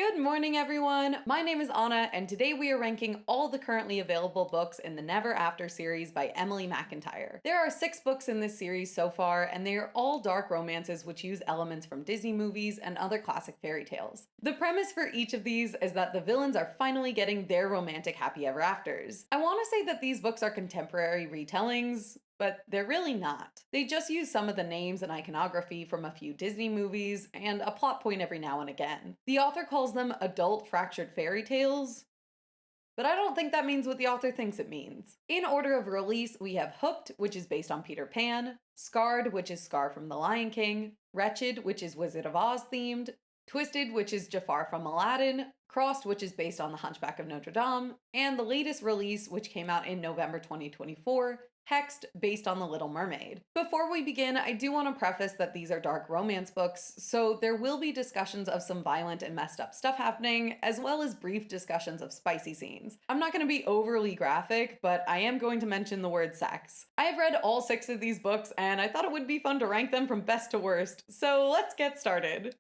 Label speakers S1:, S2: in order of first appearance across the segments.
S1: Good morning, everyone. My name is Anna, and today we are ranking all the currently available books in the Never After series by Emily McIntire. There are 6 books in this series so far, and they are all dark romances which use elements from Disney movies and other classic fairy tales. The premise for each of these is that the villains are finally getting their romantic happy ever afters. I want to say that these books are contemporary retellings, but they're really not. They just use some of the names and iconography from a few Disney movies and a plot point every now and again. The author calls them adult fractured fairy tales, but I don't think that means what the author thinks it means. In order of release, we have Hooked, which is based on Peter Pan, Scarred, which is Scar from The Lion King, Wretched, which is Wizard of Oz themed, Twisted, which is Jafar from Aladdin, Crossed, which is based on The Hunchback of Notre Dame, and the latest release, which came out in November 2024, Hexed, based on The Little Mermaid. Before we begin, I do want to preface that these are dark romance books, so there will be discussions of some violent and messed up stuff happening, as well as brief discussions of spicy scenes. I'm not going to be overly graphic, but I am going to mention the word sex. I have read all 6 of these books, and I thought it would be fun to rank them from best to worst, so let's get started.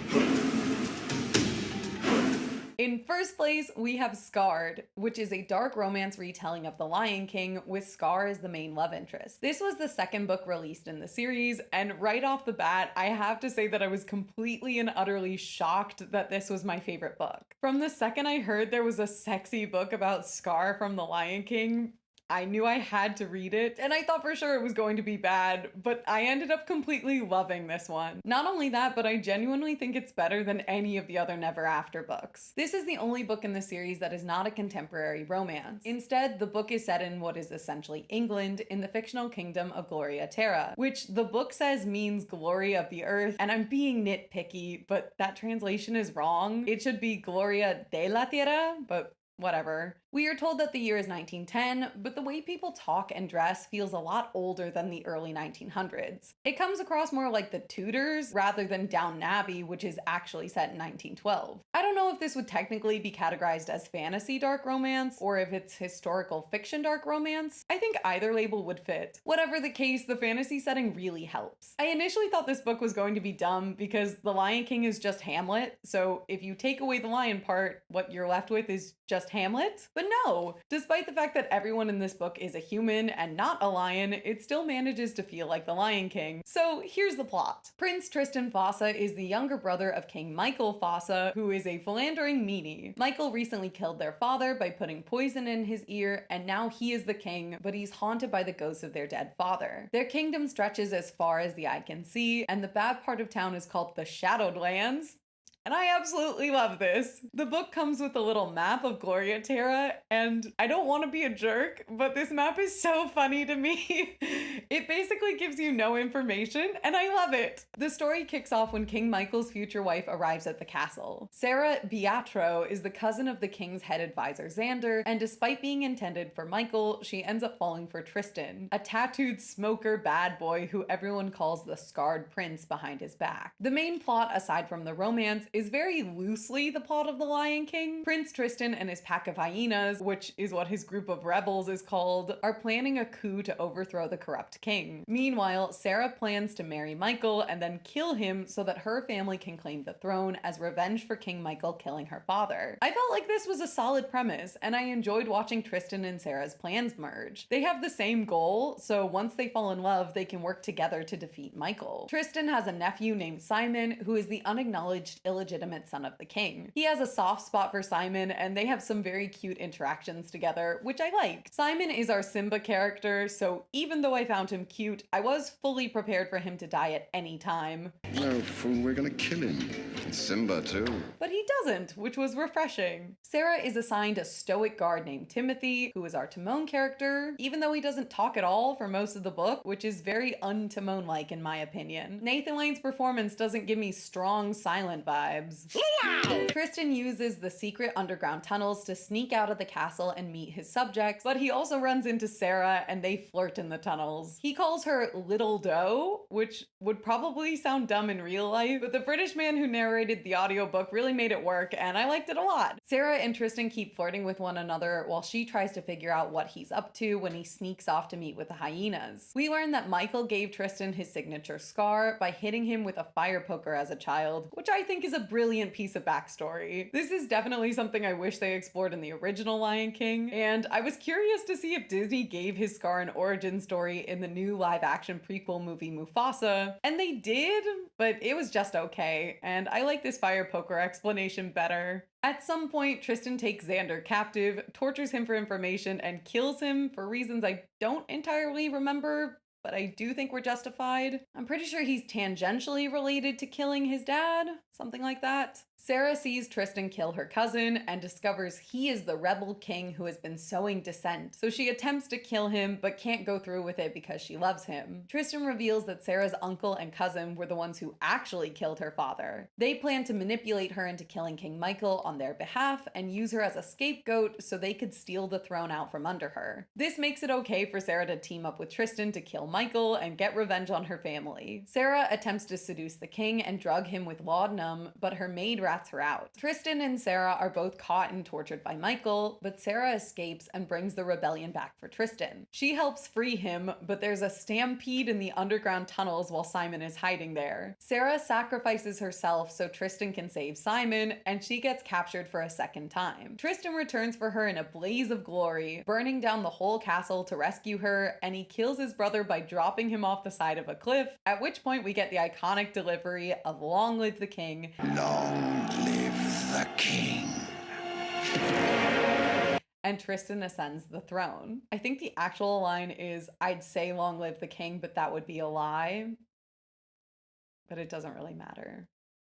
S1: In first place, we have Scarred, which is a dark romance retelling of The Lion King with Scar as the main love interest. This was the second book released in the series, and right off the bat, I have to say that I was completely and utterly shocked that this was my favorite book. From the second I heard there was a sexy book about Scar from The Lion King, I knew I had to read it, and I thought for sure it was going to be bad, but I ended up completely loving this one. Not only that, but I genuinely think it's better than any of the other Never After books. This is the only book in the series that is not a contemporary romance. Instead, the book is set in what is essentially England in the fictional kingdom of Gloria Terra, which the book says means glory of the earth, and I'm being nitpicky, but that translation is wrong. It should be Gloria de la Tierra, but whatever. We are told that the year is 1910, but the way people talk and dress feels a lot older than the early 1900s. It comes across more like the Tudors rather than Downton Abbey, which is actually set in 1912. I don't know if this would technically be categorized as fantasy dark romance or if it's historical fiction dark romance. I think either label would fit. Whatever the case, the fantasy setting really helps. I initially thought this book was going to be dumb because The Lion King is just Hamlet, so if you take away the lion part, what you're left with is just Hamlet. But no, despite the fact that everyone in this book is a human and not a lion, it still manages to feel like The Lion King. So here's the plot. Prince Tristan Fossa is the younger brother of King Michael Fossa, who is a philandering meanie. Michael recently killed their father by putting poison in his ear, and now he is the king, but he's haunted by the ghosts of their dead father. Their kingdom stretches as far as the eye can see, and the bad part of town is called the Shadowed Lands. And I absolutely love this. The book comes with a little map of Gloria Terra, and I don't want to be a jerk, but this map is so funny to me. It basically gives you no information, and I love it. The story kicks off when King Michael's future wife arrives at the castle. Sarah Beatro is the cousin of the king's head advisor Xander, and despite being intended for Michael, she ends up falling for Tristan, a tattooed smoker bad boy who everyone calls the Scarred Prince behind his back. The main plot, aside from the romance, is very loosely the plot of The Lion King. Prince Tristan and his pack of hyenas, which is what his group of rebels is called, are planning a coup to overthrow the corrupt king. Meanwhile, Sarah plans to marry Michael and then kill him so that her family can claim the throne as revenge for King Michael killing her father. I felt like this was a solid premise, and I enjoyed watching Tristan and Sarah's plans merge. They have the same goal, so once they fall in love, they can work together to defeat Michael. Tristan has a nephew named Simon, who is the unacknowledged illegitimate son of the king. He has a soft spot for Simon, and they have some very cute interactions together, which I like. Simon is our Simba character, so even though I found him cute, I was fully prepared for him to die at any time.
S2: No, fool, we're gonna kill him. And Simba, too.
S1: But he doesn't, which was refreshing. Sarah is assigned a stoic guard named Timothy, who is our Timon character, even though he doesn't talk at all for most of the book, which is very un-Timon-like in my opinion. Nathan Lane's performance doesn't give me strong silent vibes. Tristan uses the secret underground tunnels to sneak out of the castle and meet his subjects, but he also runs into Sarah and they flirt in the tunnels. He calls her Little Doe, which would probably sound dumb in real life, but the British man who narrates narrated the audiobook really made it work, and I liked it a lot. Sarah and Tristan keep flirting with one another while she tries to figure out what he's up to when he sneaks off to meet with the hyenas. We learn that Michael gave Tristan his signature scar by hitting him with a fire poker as a child, which I think is a brilliant piece of backstory. This is definitely something I wish they explored in the original Lion King, and I was curious to see if Disney gave his scar an origin story in the new live-action prequel movie Mufasa, and they did, but it was just okay, and I like this fire poker explanation better. At some point, Tristan takes Xander captive, tortures him for information, and kills him for reasons I don't entirely remember, but I do think we're justified. I'm pretty sure he's tangentially related to killing his dad, something like that. Sarah sees Tristan kill her cousin and discovers he is the rebel king who has been sowing dissent, so she attempts to kill him but can't go through with it because she loves him. Tristan reveals that Sarah's uncle and cousin were the ones who actually killed her father. They plan to manipulate her into killing King Michael on their behalf and use her as a scapegoat so they could steal the throne out from under her. This makes it okay for Sarah to team up with Tristan to kill Michael and get revenge on her family. Sarah attempts to seduce the king and drug him with laudanum, but her maid rats her out. Tristan and Sarah are both caught and tortured by Michael, but Sarah escapes and brings the rebellion back for Tristan. She helps free him, but there's a stampede in the underground tunnels while Simon is hiding there. Sarah sacrifices herself so Tristan can save Simon, and she gets captured for a second time. Tristan returns for her in a blaze of glory, burning down the whole castle to rescue her, and he kills his brother by dropping him off the side of a cliff, at which point we get the iconic delivery of "Long live the king."
S2: Long live the king.
S1: And Tristan ascends the throne. I think the actual line is, "I'd say long live the king, but that would be a lie." But it doesn't really matter.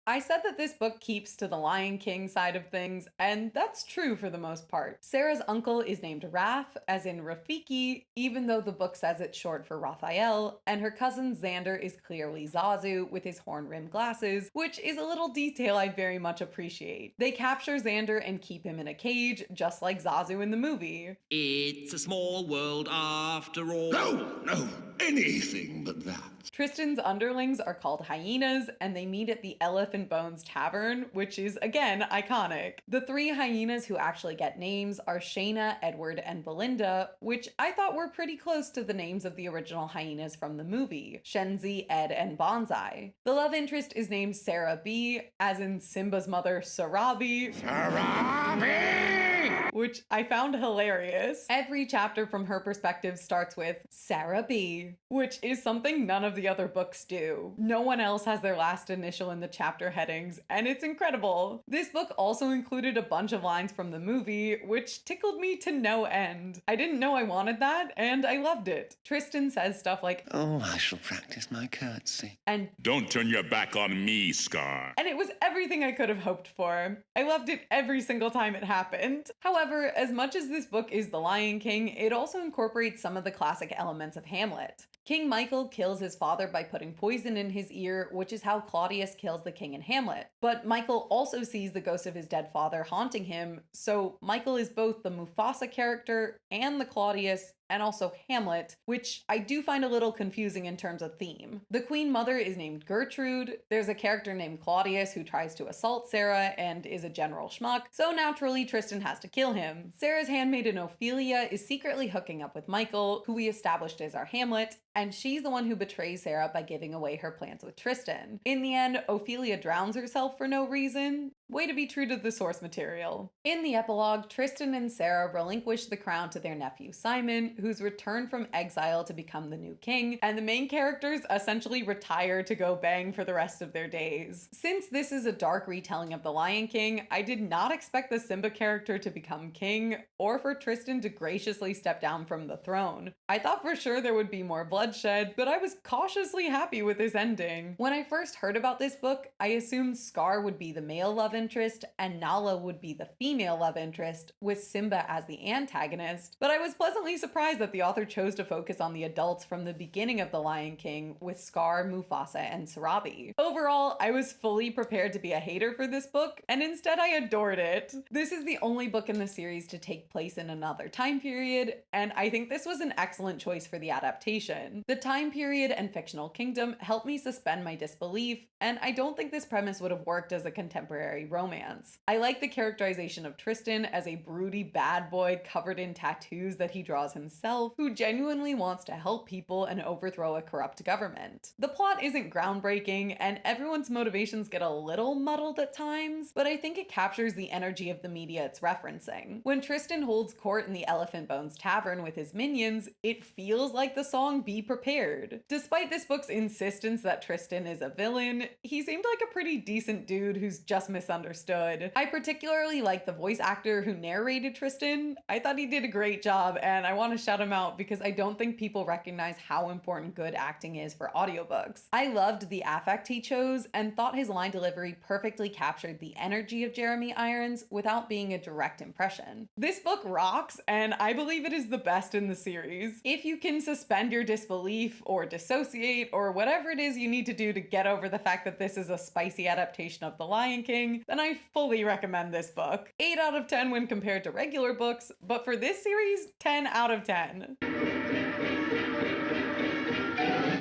S1: I said that this book keeps to the Lion King side of things, and that's true for the most part. Sarah's uncle is named Raf, as in Rafiki, even though the book says it's short for Raphael, and her cousin Xander is clearly Zazu with his horn-rimmed glasses, which is a little detail I very much appreciate. They capture Xander and keep him in a cage, just like Zazu in the movie.
S3: It's a small world after all.
S2: No, anything but that.
S1: Tristan's underlings are called hyenas, and they meet at the Elephant Bones Tavern, which is, again, iconic. The three hyenas who actually get names are Shayna, Edward, and Belinda, which I thought were pretty close to the names of the original hyenas from the movie, Shenzi, Ed, and Bonsai. The love interest is named Sarah B, as in Simba's mother, Sarabi.
S2: Sarabi!
S1: Which I found hilarious. Every chapter from her perspective starts with Sarah B, which is something none of the other books do. No one else has their last initial in the chapter headings, and it's incredible. This book also included a bunch of lines from the movie, which tickled me to no end. I didn't know I wanted that, and I loved it. Tristan says stuff like,
S2: Oh, I shall practice my curtsy.
S1: And
S4: don't turn your back on me, Scar.
S1: And it was everything I could have hoped for. I loved it every single time it happened. However, as much as this book is The Lion King, it also incorporates some of the classic elements of Hamlet. King Michael kills his father by putting poison in his ear, which is how Claudius kills the king in Hamlet. But Michael also sees the ghost of his dead father haunting him, so Michael is both the Mufasa character and the Claudius, and also Hamlet, which I do find a little confusing in terms of theme. The Queen Mother is named Gertrude, there's a character named Claudius who tries to assault Sarah and is a general schmuck, so naturally Tristan has to kill him. Sarah's handmaiden Ophelia is secretly hooking up with Michael, who we established as our Hamlet, and she's the one who betrays Sarah by giving away her plans with Tristan. In the end, Ophelia drowns herself for no reason. Way to be true to the source material. In the epilogue, Tristan and Sarah relinquish the crown to their nephew Simon, who's returned from exile to become the new king, and the main characters essentially retire to go bang for the rest of their days. Since this is a dark retelling of The Lion King, I did not expect the Simba character to become king, or for Tristan to graciously step down from the throne. I thought for sure there would be more bloodshed, but I was cautiously happy with this ending. When I first heard about this book, I assumed Scar would be the male love interest and Nala would be the female love interest, with Simba as the antagonist, but I was pleasantly surprised that the author chose to focus on the adults from the beginning of The Lion King with Scar, Mufasa, and Sarabi. Overall, I was fully prepared to be a hater for this book, and instead I adored it. This is the only book in the series to take place in another time period, and I think this was an excellent choice for the adaptation. The time period and fictional kingdom helped me suspend my disbelief, and I don't think this premise would have worked as a contemporary romance. I like the characterization of Tristan as a broody bad boy covered in tattoos that he draws himself, who genuinely wants to help people and overthrow a corrupt government. The plot isn't groundbreaking, and everyone's motivations get a little muddled at times, but I think it captures the energy of the media it's referencing. When Tristan holds court in the Elephant Bones Tavern with his minions, it feels like the song Be Prepared. Despite this book's insistence that Tristan is a villain, he seemed like a pretty decent dude who's just misunderstood. I particularly like the voice actor who narrated Tristan. I thought he did a great job, and I want to shout him out because I don't think people recognize how important good acting is for audiobooks. I loved the affect he chose and thought his line delivery perfectly captured the energy of Jeremy Irons without being a direct impression. This book rocks, and I believe it is the best in the series. If you can suspend your disbelief or dissociate or whatever it is you need to do to get over the fact that this is a spicy adaptation of The Lion King, then I fully recommend this book. 8 out of 10 when compared to regular books, but for this series, 10 out of 10.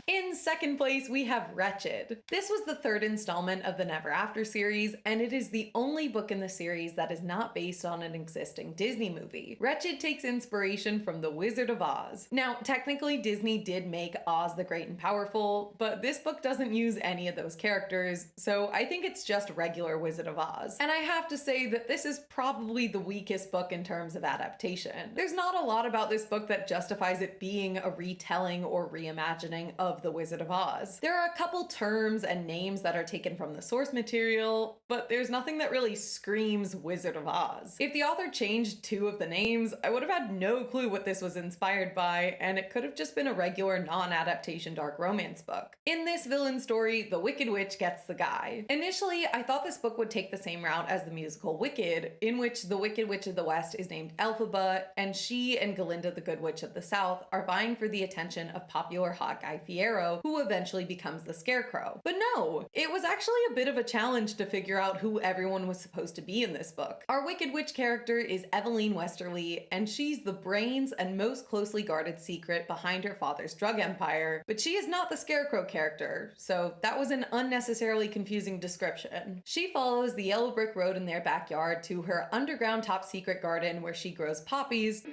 S1: In second place, we have Wretched. This was the third installment of the Never After series, and it is the only book in the series that is not based on an existing Disney movie. Wretched takes inspiration from The Wizard of Oz. Now, technically, Disney did make Oz the Great and Powerful, but this book doesn't use any of those characters, so I think it's just regular Wizard of Oz. And I have to say that this is probably the weakest book in terms of adaptation. There's not a lot about this book that justifies it being a retelling or reimagining of The Wizard of Oz. There are a couple terms and names that are taken from the source material, but there's nothing that really screams Wizard of Oz. If the author changed 2 of the names, I would have had no clue what this was inspired by, and it could have just been a regular non-adaptation dark romance book. In this villain story, the Wicked Witch gets the guy. Initially, I thought this book would take the same route as the musical Wicked, in which the Wicked Witch of the West is named Elphaba, and she and Galinda the Good Witch of the South are vying for the attention of popular hot guy Fiyero, who eventually becomes the Scarecrow. But no, it was actually a bit of a challenge to figure out who everyone was supposed to be in this book. Our Wicked Witch character is Eveline Westerly, and she's the brains and most closely guarded secret behind her father's drug empire, but she is not the Scarecrow character, so that was an unnecessarily confusing description. She follows the yellow brick road in their backyard to her underground top secret garden where she grows poppies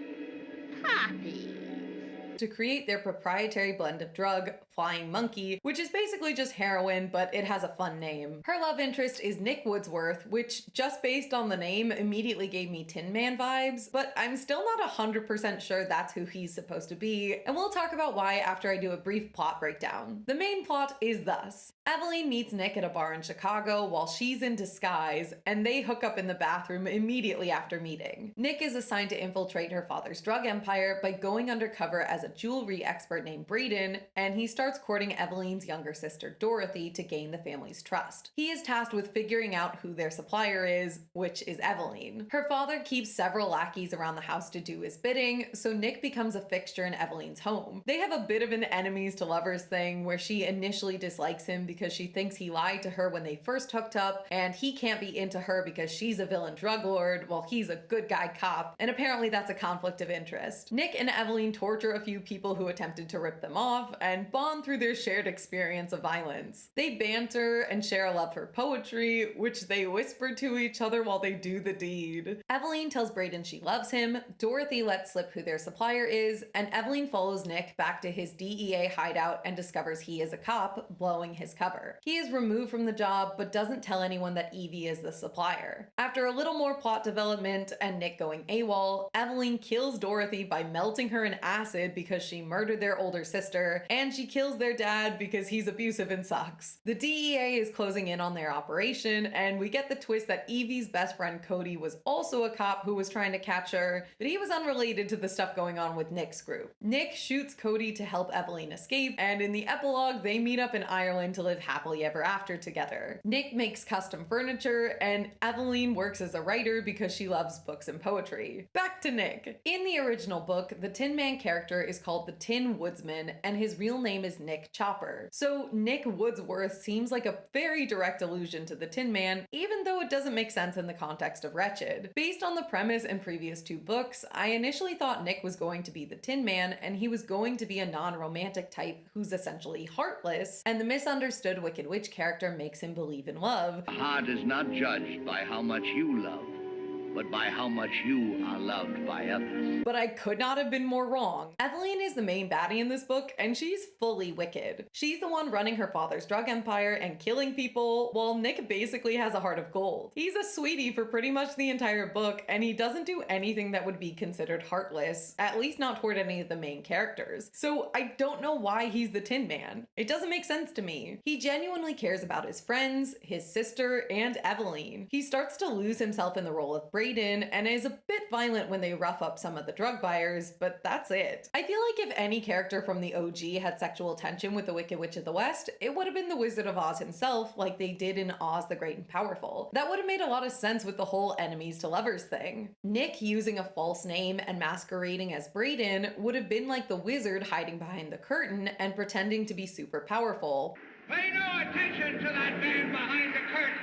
S1: to create their proprietary blend of drug, Flying Monkey, which is basically just heroin, but it has a fun name. Her love interest is Nick Woodsworth, which just based on the name immediately gave me Tin Man vibes, but I'm still not 100% sure that's who he's supposed to be, and we'll talk about why after I do a brief plot breakdown. The main plot is thus. Eveline meets Nick at a bar in Chicago while she's in disguise, and they hook up in the bathroom immediately after meeting. Nick is assigned to infiltrate her father's drug empire by going undercover as a jewelry expert named Braden, and he starts courting Eveline's younger sister Dorothy to gain the family's trust. He is tasked with figuring out who their supplier is, which is Eveline. Her father keeps several lackeys around the house to do his bidding, so Nick becomes a fixture in Eveline's home. They have a bit of an enemies to lovers thing where she initially dislikes him because she thinks he lied to her when they first hooked up, and he can't be into her because she's a villain drug lord while he's a good guy cop, and apparently that's a conflict of interest. Nick and Eveline torture a few people who attempted to rip them off and bond through their shared experience of violence. They banter and share a love for poetry, which they whisper to each other while they do the deed. Eveline tells Braden she loves him, Dorothy lets slip who their supplier is, and Eveline follows Nick back to his DEA hideout and discovers he is a cop, blowing his cover. He is removed from the job, but doesn't tell anyone that Evie is the supplier. After a little more plot development and Nick going AWOL, Eveline kills Dorothy by melting her in acid because she murdered their older sister, and she kills kills their dad because he's abusive and sucks. The DEA is closing in on their operation, and we get the twist that Evie's best friend Cody was also a cop who was trying to catch her, but he was unrelated to the stuff going on with Nick's group. Nick shoots Cody to help Evelyn escape, and in the epilogue, they meet up in Ireland to live happily ever after together. Nick makes custom furniture, and Evelyn works as a writer because she loves books and poetry. Back to Nick. In the original book, the Tin Man character is called the Tin Woodsman, and his real name is Nick Chopper. So Nick Woodsworth seems like a very direct allusion to the Tin Man, even though it doesn't make sense in the context of Wretched. Based on the premise and previous two books, I initially thought Nick was going to be the Tin Man, and he was going to be a non-romantic type who's essentially heartless, and the misunderstood Wicked Witch character makes him believe in love.
S5: The heart is not judged by how much you love, but by how much you are loved by others.
S1: But I could not have been more wrong. Evelyn is the main baddie in this book, and she's fully wicked. She's the one running her father's drug empire and killing people, while Nick basically has a heart of gold. He's a sweetie for pretty much the entire book, and he doesn't do anything that would be considered heartless, at least not toward any of the main characters. So I don't know why he's the Tin Man. It doesn't make sense to me. He genuinely cares about his friends, his sister, and Evelyn. He starts to lose himself in the role of Brayden, and is a bit violent when they rough up some of the drug buyers, but that's it. I feel like if any character from the OG had sexual tension with the Wicked Witch of the West, it would have been the Wizard of Oz himself, like they did in Oz the Great and Powerful. That would have made a lot of sense with the whole enemies to lovers thing. Nick using a false name and masquerading as Brayden would have been like the wizard hiding behind the curtain and pretending to be super powerful.
S5: Pay no attention to that man behind the curtain.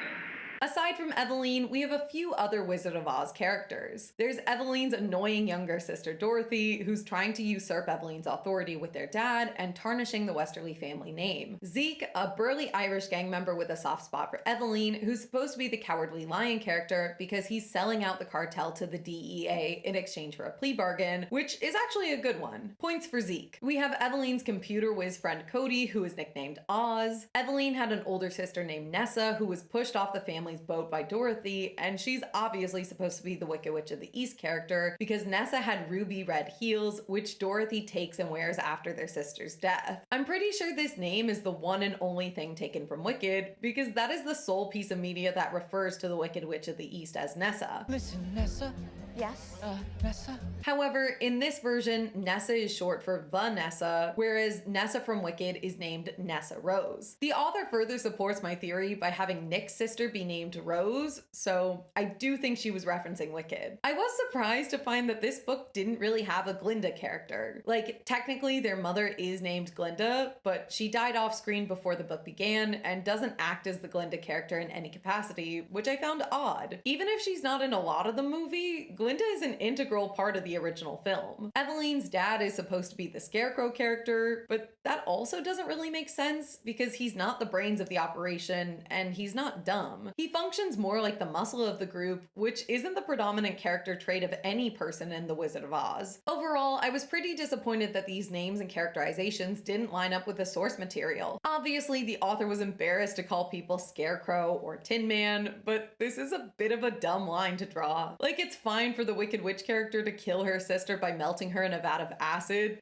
S1: Aside from Evelyn, we have a few other Wizard of Oz characters. There's Evelyn's annoying younger sister Dorothy, who's trying to usurp Evelyn's authority with their dad and tarnishing the Westerly family name. Zeke, a burly Irish gang member with a soft spot for Evelyn, who's supposed to be the Cowardly Lion character because he's selling out the cartel to the DEA in exchange for a plea bargain, which is actually a good one. Points for Zeke. We have Evelyn's computer whiz friend Cody, who is nicknamed Oz. Evelyn had an older sister named Nessa, who was pushed off the family's boat by Dorothy, and she's obviously supposed to be the Wicked Witch of the East character because Nessa had ruby red heels, which Dorothy takes and wears after their sister's death. I'm pretty sure this name is the one and only thing taken from Wicked, because that is the sole piece of media that refers to the Wicked Witch of the East as Nessa.
S6: Listen, Nessa.
S7: Yes?
S6: Nessa?
S1: However, in this version, Nessa is short for Vanessa, whereas Nessa from Wicked is named Nessa Rose. The author further supports my theory by having Nick's sister be named Rose, so I do think she was referencing Wicked. I was surprised to find that this book didn't really have a Glinda character. Like, technically their mother is named Glinda, but she died off screen before the book began and doesn't act as the Glinda character in any capacity, which I found odd. Even if she's not in a lot of the movie, Glinda is an integral part of the original film. Evelyn's dad is supposed to be the Scarecrow character, but that also doesn't really make sense because he's not the brains of the operation and he's not dumb. He functions more like the muscle of the group, which isn't the predominant character trait of any person in The Wizard of Oz. Overall, I was pretty disappointed that these names and characterizations didn't line up with the source material. Obviously, the author was embarrassed to call people Scarecrow or Tin Man, but this is a bit of a dumb line to draw. Like, it's fine for the Wicked Witch character to kill her sister by melting her in a vat of acid.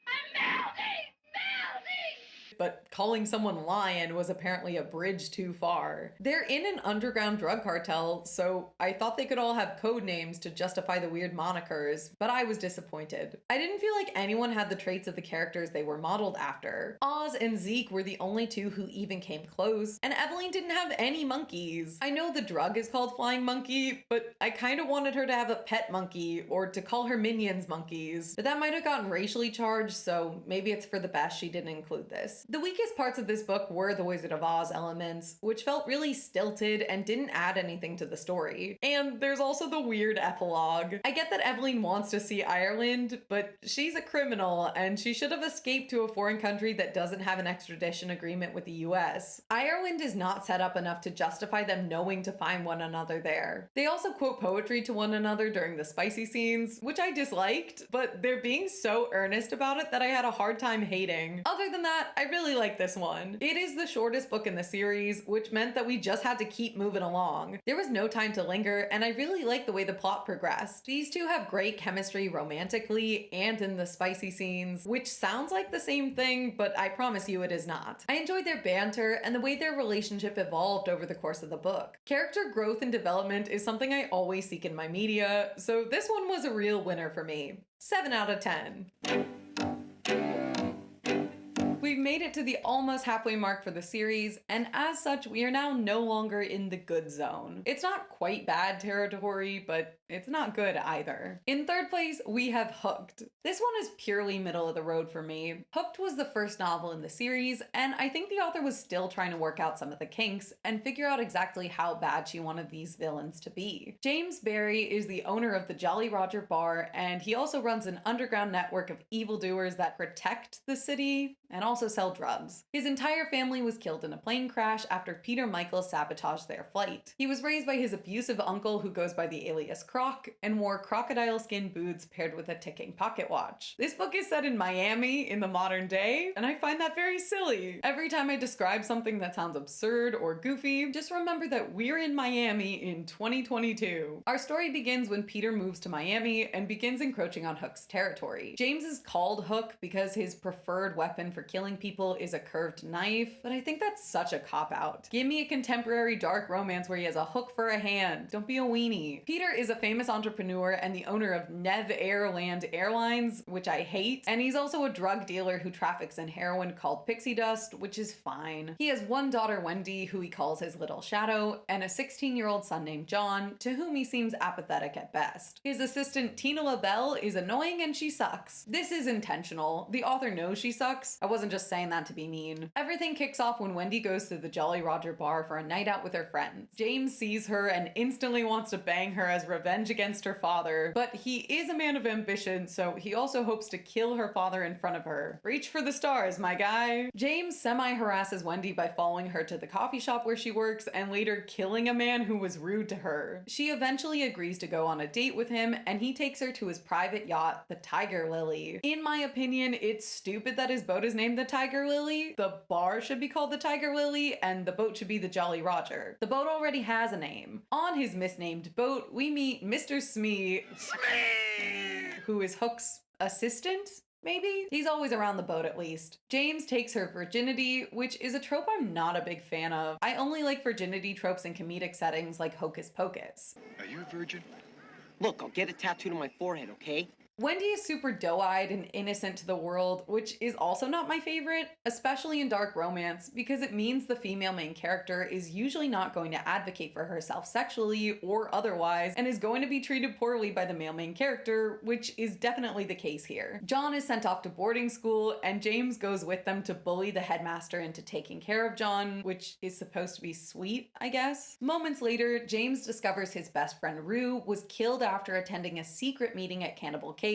S1: But calling someone lion was apparently a bridge too far. They're in an underground drug cartel, so I thought they could all have code names to justify the weird monikers, but I was disappointed. I didn't feel like anyone had the traits of the characters they were modeled after. Oz and Zeke were the only two who even came close, and Evelyn didn't have any monkeys. I know the drug is called Flying Monkey, but I kind of wanted her to have a pet monkey, or to call her minions monkeys. But that might have gotten racially charged, so maybe it's for the best she didn't include this. The weakest parts of this book were the Wizard of Oz elements, which felt really stilted and didn't add anything to the story. And there's also the weird epilogue. I get that Evelyn wants to see Ireland, but she's a criminal and she should have escaped to a foreign country that doesn't have an extradition agreement with the US. Ireland is not set up enough to justify them knowing to find one another there. They also quote poetry to one another during the spicy scenes, which I disliked, but they're being so earnest about it that I had a hard time hating. Other than that, I really really like this one. It is the shortest book in the series, which meant that we just had to keep moving along. There was no time to linger, and I really like the way the plot progressed. These two have great chemistry romantically and in the spicy scenes, which sounds like the same thing, but I promise you it is not. I enjoyed their banter and the way their relationship evolved over the course of the book. Character growth and development is something I always seek in my media, so this one was a real winner for me. 7 out of 10. We've made it to the almost halfway mark for the series, and as such, we are now no longer in the good zone. It's not quite bad territory, but it's not good either. In third place, we have Hooked. This one is purely middle of the road for me. Hooked was the first novel in the series, and I think the author was still trying to work out some of the kinks and figure out exactly how bad she wanted these villains to be. James Barry is the owner of the Jolly Roger Bar, and he also runs an underground network of evildoers that protect the city and also sell drugs. His entire family was killed in a plane crash after Peter Michael sabotaged their flight. He was raised by his abusive uncle who goes by the alias Croc and wore crocodile skin boots paired with a ticking pocket watch. This book is set in Miami in the modern day, and I find that very silly. Every time I describe something that sounds absurd or goofy, just remember that we're in Miami in 2022. Our story begins when Peter moves to Miami and begins encroaching on Hook's territory. James is called Hook because his preferred weapon for killing people is a curved knife, but I think that's such a cop-out. Give me a contemporary dark romance where he has a hook for a hand. Don't be a weenie. Peter is a famous entrepreneur and the owner of Nev Airland Airlines, which I hate, and he's also a drug dealer who traffics in heroin called pixie dust, which is fine. He has one daughter, Wendy, who he calls his little shadow, and a 16-year-old son named John, to whom he seems apathetic at best. His assistant, Tina LaBelle, is annoying and she sucks. This is intentional. The author knows she sucks. I wasn't just saying that to be mean. Everything kicks off when Wendy goes to the Jolly Roger Bar for a night out with her friends. James sees her and instantly wants to bang her as revenge against her father, but he is a man of ambition, so he also hopes to kill her father in front of her. Reach for the stars, my guy. James semi-harasses Wendy by following her to the coffee shop where she works and later killing a man who was rude to her. She eventually agrees to go on a date with him, and he takes her to his private yacht, the Tiger Lily. In my opinion, it's stupid that his boat is named the Tiger Lily. The bar should be called the Tiger Lily, and the boat should be the Jolly Roger. The boat already has a name. On his misnamed boat, we meet Mr. Smee, who is Hook's assistant? Maybe? He's always around the boat at least. James takes her virginity, which is a trope I'm not a big fan of. I only like virginity tropes in comedic settings like Hocus Pocus.
S6: Are you a virgin?
S7: Look, I'll get it tattooed on my forehead, okay?
S1: Wendy is super doe-eyed and innocent to the world, which is also not my favorite, especially in dark romance, because it means the female main character is usually not going to advocate for herself sexually or otherwise, and is going to be treated poorly by the male main character, which is definitely the case here. John is sent off to boarding school, and James goes with them to bully the headmaster into taking care of John, which is supposed to be sweet, I guess. Moments later, James discovers his best friend Rue was killed after attending a secret meeting at Cannibal Cave,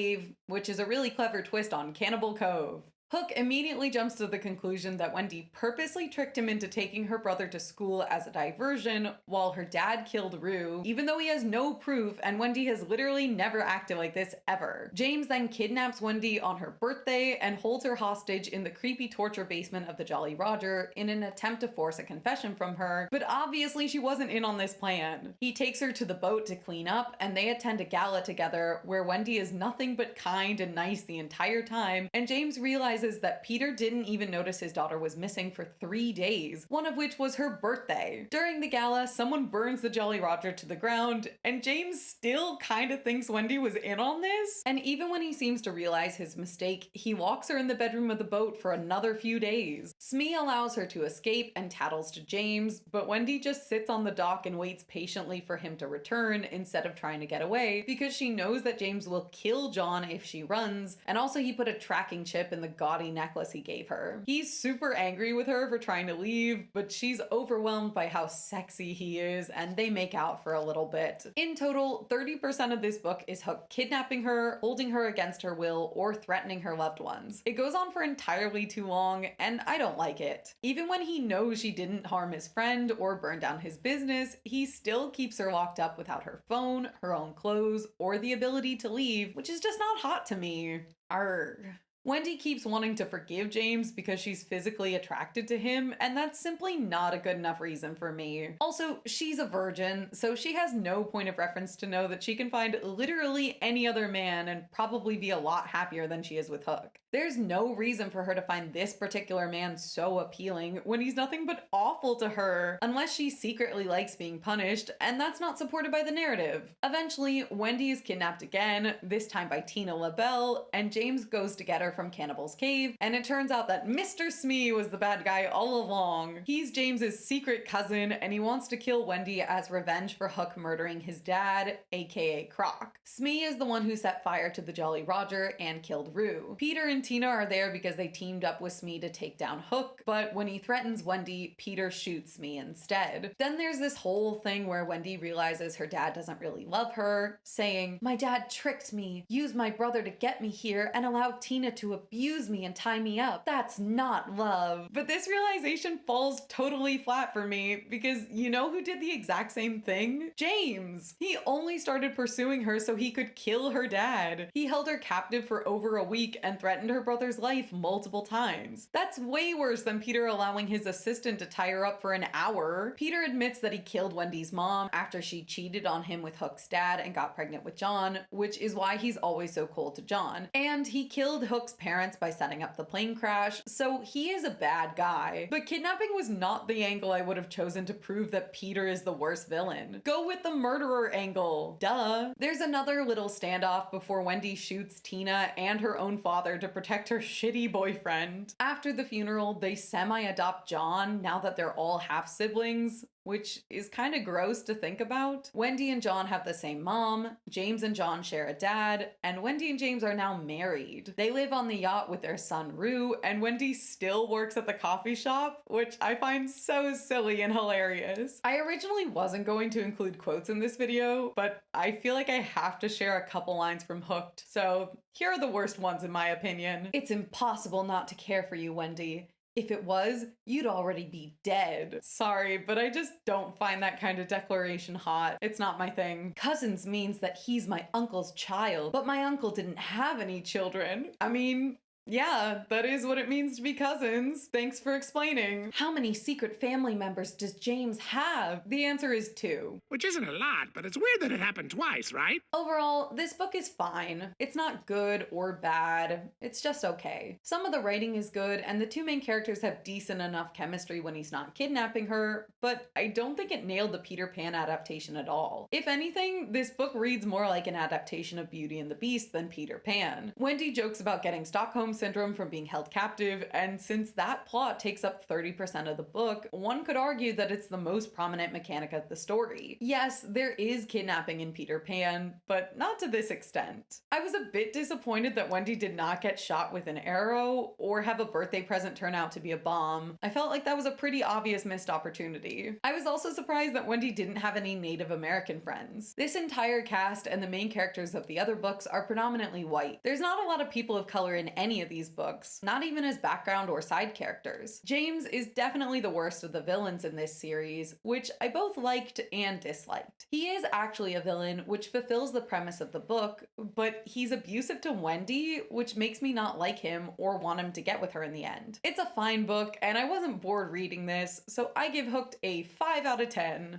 S1: which is a really clever twist on Cannibal Cove. Hook immediately jumps to the conclusion that Wendy purposely tricked him into taking her brother to school as a diversion while her dad killed Rue, even though he has no proof and Wendy has literally never acted like this ever. James then kidnaps Wendy on her birthday and holds her hostage in the creepy torture basement of the Jolly Roger in an attempt to force a confession from her, but obviously she wasn't in on this plan. He takes her to the boat to clean up and they attend a gala together where Wendy is nothing but kind and nice the entire time, and James realizes that Peter didn't even notice his daughter was missing for 3 days, one of which was her birthday. During the gala, someone burns the Jolly Roger to the ground, and James still kind of thinks Wendy was in on this. And even when he seems to realize his mistake, he locks her in the bedroom of the boat for another few days. Smee allows her to escape and tattles to James, but Wendy just sits on the dock and waits patiently for him to return instead of trying to get away, because she knows that James will kill John if she runs, and also he put a tracking chip in the gaudy necklace he gave her. He's super angry with her for trying to leave, but she's overwhelmed by how sexy he is, and they make out for a little bit. In total, 30% of this book is Hook kidnapping her, holding her against her will, or threatening her loved ones. It goes on for entirely too long, and I don't like it. Even when he knows she didn't harm his friend or burn down his business, he still keeps her locked up without her phone, her own clothes, or the ability to leave, which is just not hot to me. Arrgh. Wendy keeps wanting to forgive James because she's physically attracted to him, and that's simply not a good enough reason for me. Also, she's a virgin, so she has no point of reference to know that she can find literally any other man and probably be a lot happier than she is with Hook. There's no reason for her to find this particular man so appealing when he's nothing but awful to her, unless she secretly likes being punished, and that's not supported by the narrative. Eventually, Wendy is kidnapped again, this time by Tina LaBelle, and James goes to get her from Cannibal's Cave, and it turns out that Mr. Smee was the bad guy all along. He's James's secret cousin, and he wants to kill Wendy as revenge for Hook murdering his dad, aka Croc. Smee is the one who set fire to the Jolly Roger and killed Rue. Peter and Tina are there because they teamed up with Smee to take down Hook, but when he threatens Wendy, Peter shoots Smee instead. Then there's this whole thing where Wendy realizes her dad doesn't really love her, saying, "My dad tricked me, used my brother to get me here, and allowed Tina to abuse me and tie me up. That's not love." But this realization falls totally flat for me because you know who did the exact same thing? James! He only started pursuing her so he could kill her dad. He held her captive for over a week and threatened her brother's life multiple times. That's way worse than Peter allowing his assistant to tie her up for an hour. Peter admits that he killed Wendy's mom after she cheated on him with Hook's dad and got pregnant with John, which is why he's always so cold to John. And he killed Hook's parents by setting up the plane crash, so he is a bad guy. But kidnapping was not the angle I would have chosen to prove that Peter is the worst villain. Go with the murderer angle. Duh. There's another little standoff before Wendy shoots Tina and her own father to protect her shitty boyfriend. After the funeral, they semi-adopt John now that they're all half-siblings, which is kind of gross to think about. Wendy and John have the same mom, James and John share a dad, and Wendy and James are now married. They live on the yacht with their son Rue, and Wendy still works at the coffee shop, which I find so silly and hilarious. I originally wasn't going to include quotes in this video, but I feel like I have to share a couple lines from Hooked, so here are the worst ones in my opinion. "It's impossible not to care for you, Wendy. If it was, you'd already be dead." Sorry, but I just don't find that kind of declaration hot. It's not my thing. "Cousins means that he's my uncle's child, but my uncle didn't have any children." I mean, yeah, that is what it means to be cousins. Thanks for explaining. "How many secret family members does James have?" The answer is 2.
S6: Which isn't a lot, but it's weird that it happened twice, right?
S1: Overall, this book is fine. It's not good or bad. It's just okay. Some of the writing is good, and the two main characters have decent enough chemistry when he's not kidnapping her, but I don't think it nailed the Peter Pan adaptation at all. If anything, this book reads more like an adaptation of Beauty and the Beast than Peter Pan. Wendy jokes about getting Stockholm Syndrome from being held captive, and since that plot takes up 30% of the book, one could argue that it's the most prominent mechanic of the story. Yes, there is kidnapping in Peter Pan, but not to this extent. I was a bit disappointed that Wendy did not get shot with an arrow or have a birthday present turn out to be a bomb. I felt like that was a pretty obvious missed opportunity. I was also surprised that Wendy didn't have any Native American friends. This entire cast and the main characters of the other books are predominantly white. There's not a lot of people of color in any of these books, not even as background or side characters. James is definitely the worst of the villains in this series, which I both liked and disliked. He is actually a villain, which fulfills the premise of the book, but he's abusive to Wendy, which makes me not like him or want him to get with her in the end. It's a fine book, and I wasn't bored reading this, so I give Hooked a 5 out of 10.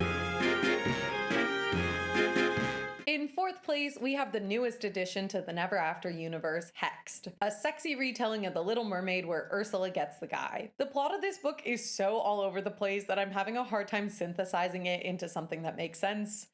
S1: In 4th place, we have the newest addition to the Never After universe, Hexed, a sexy retelling of The Little Mermaid where Ursula gets the guy. The plot of this book is so all over the place that I'm having a hard time synthesizing it into something that makes sense.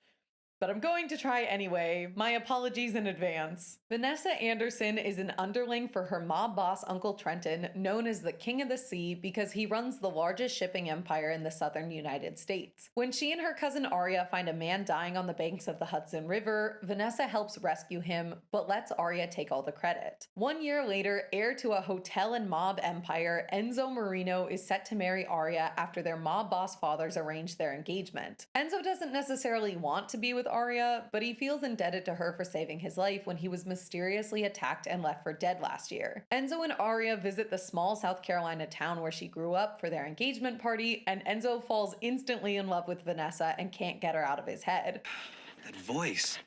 S1: But I'm going to try anyway. My apologies in advance. Vanessa Anderson is an underling for her mob boss Uncle Trenton, known as the King of the Sea because he runs the largest shipping empire in the southern United States. When she and her cousin Arya find a man dying on the banks of the Hudson River, Vanessa helps rescue him, but lets Arya take all the credit. 1 year later, heir to a hotel and mob empire, Enzo Marino is set to marry Arya after their mob boss fathers arrange their engagement. Enzo doesn't necessarily want to be with Arya, but he feels indebted to her for saving his life when he was mysteriously attacked and left for dead last year. Enzo and Arya visit the small South Carolina town where she grew up for their engagement party, and Enzo falls instantly in love with Vanessa and can't get her out of his head.
S8: That voice.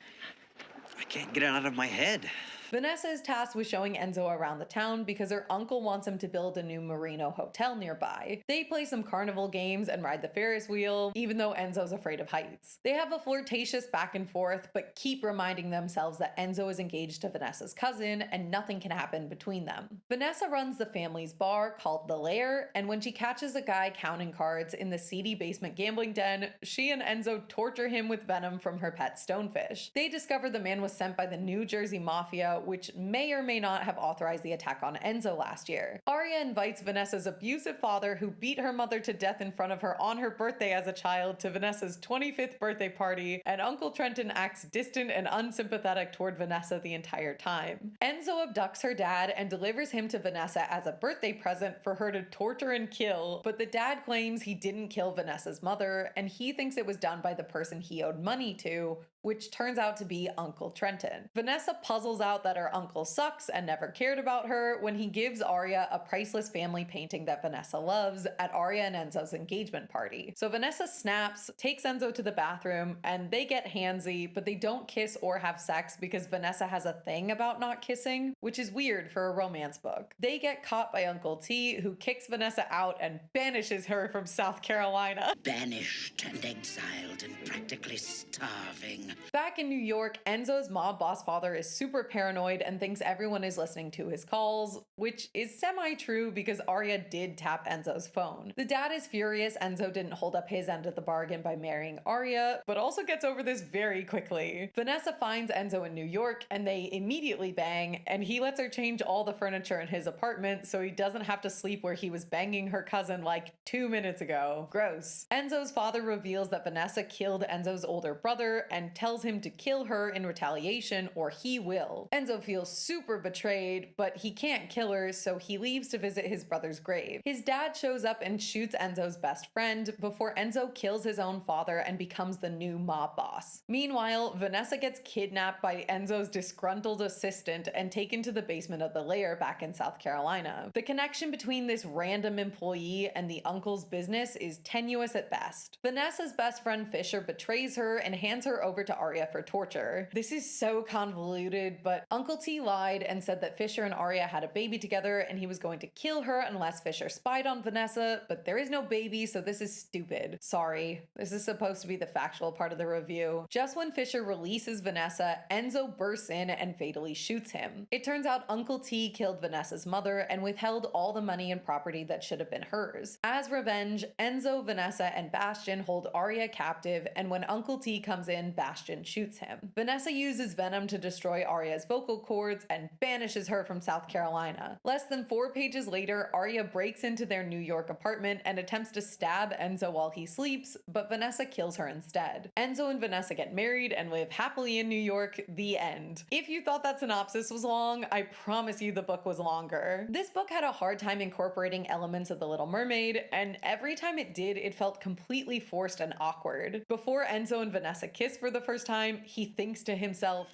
S8: I can't get it out of my head.
S1: Vanessa is tasked with showing Enzo around the town because her uncle wants him to build a new Merino hotel nearby. They play some carnival games and ride the Ferris wheel, even though Enzo's afraid of heights. They have a flirtatious back and forth, but keep reminding themselves that Enzo is engaged to Vanessa's cousin and nothing can happen between them. Vanessa runs the family's bar called The Lair, and when she catches a guy counting cards in the seedy basement gambling den, she and Enzo torture him with venom from her pet stonefish. They discover the man was sent by the New Jersey Mafia, which may or may not have authorized the attack on Enzo last year. Arya invites Vanessa's abusive father, who beat her mother to death in front of her on her birthday as a child, to Vanessa's 25th birthday party, and Uncle Trenton acts distant and unsympathetic toward Vanessa the entire time. Enzo abducts her dad and delivers him to Vanessa as a birthday present for her to torture and kill, but the dad claims he didn't kill Vanessa's mother, and he thinks it was done by the person he owed money to, which turns out to be Uncle Trenton. Vanessa puzzles out that her uncle sucks and never cared about her when he gives Arya a priceless family painting that Vanessa loves at Arya and Enzo's engagement party. So Vanessa snaps, takes Enzo to the bathroom, and they get handsy, but they don't kiss or have sex because Vanessa has a thing about not kissing, which is weird for a romance book. They get caught by Uncle T, who kicks Vanessa out and banishes her from South Carolina.
S8: Banished and exiled and practically starving.
S1: Back in New York, Enzo's mob boss father is super paranoid and thinks everyone is listening to his calls, which is semi-true because Arya did tap Enzo's phone. The dad is furious Enzo didn't hold up his end of the bargain by marrying Arya, but also gets over this very quickly. Vanessa finds Enzo in New York and they immediately bang, and he lets her change all the furniture in his apartment so he doesn't have to sleep where he was banging her cousin like 2 minutes ago. Gross. Enzo's father reveals that Vanessa killed Enzo's older brother and tells him to kill her in retaliation or he will. Enzo feels super betrayed, but he can't kill her, so he leaves to visit his brother's grave. His dad shows up and shoots Enzo's best friend before Enzo kills his own father and becomes the new mob boss. Meanwhile, Vanessa gets kidnapped by Enzo's disgruntled assistant and taken to the basement of the lair back in South Carolina. The connection between this random employee and the uncle's business is tenuous at best. Vanessa's best friend Fisher betrays her and hands her over to Arya for torture. This is so convoluted, but Uncle T lied and said that Fisher and Arya had a baby together and he was going to kill her unless Fisher spied on Vanessa, but there is no baby, so this is stupid. Sorry, this is supposed to be the factual part of the review. Just when Fisher releases Vanessa, Enzo bursts in and fatally shoots him. It turns out Uncle T killed Vanessa's mother and withheld all the money and property that should have been hers. As revenge, Enzo, Vanessa, and Bastion hold Arya captive, and when Uncle T comes in, Bastion shoots him. Vanessa uses venom to destroy Arya's vocal cords and banishes her from South Carolina. Less than 4 pages later, Arya breaks into their New York apartment and attempts to stab Enzo while he sleeps, but Vanessa kills her instead. Enzo and Vanessa get married and live happily in New York. The end. If you thought that synopsis was long, I promise you the book was longer. This book had a hard time incorporating elements of The Little Mermaid, and every time it did, it felt completely forced and awkward. Before Enzo and Vanessa kiss for the first time, he thinks to himself,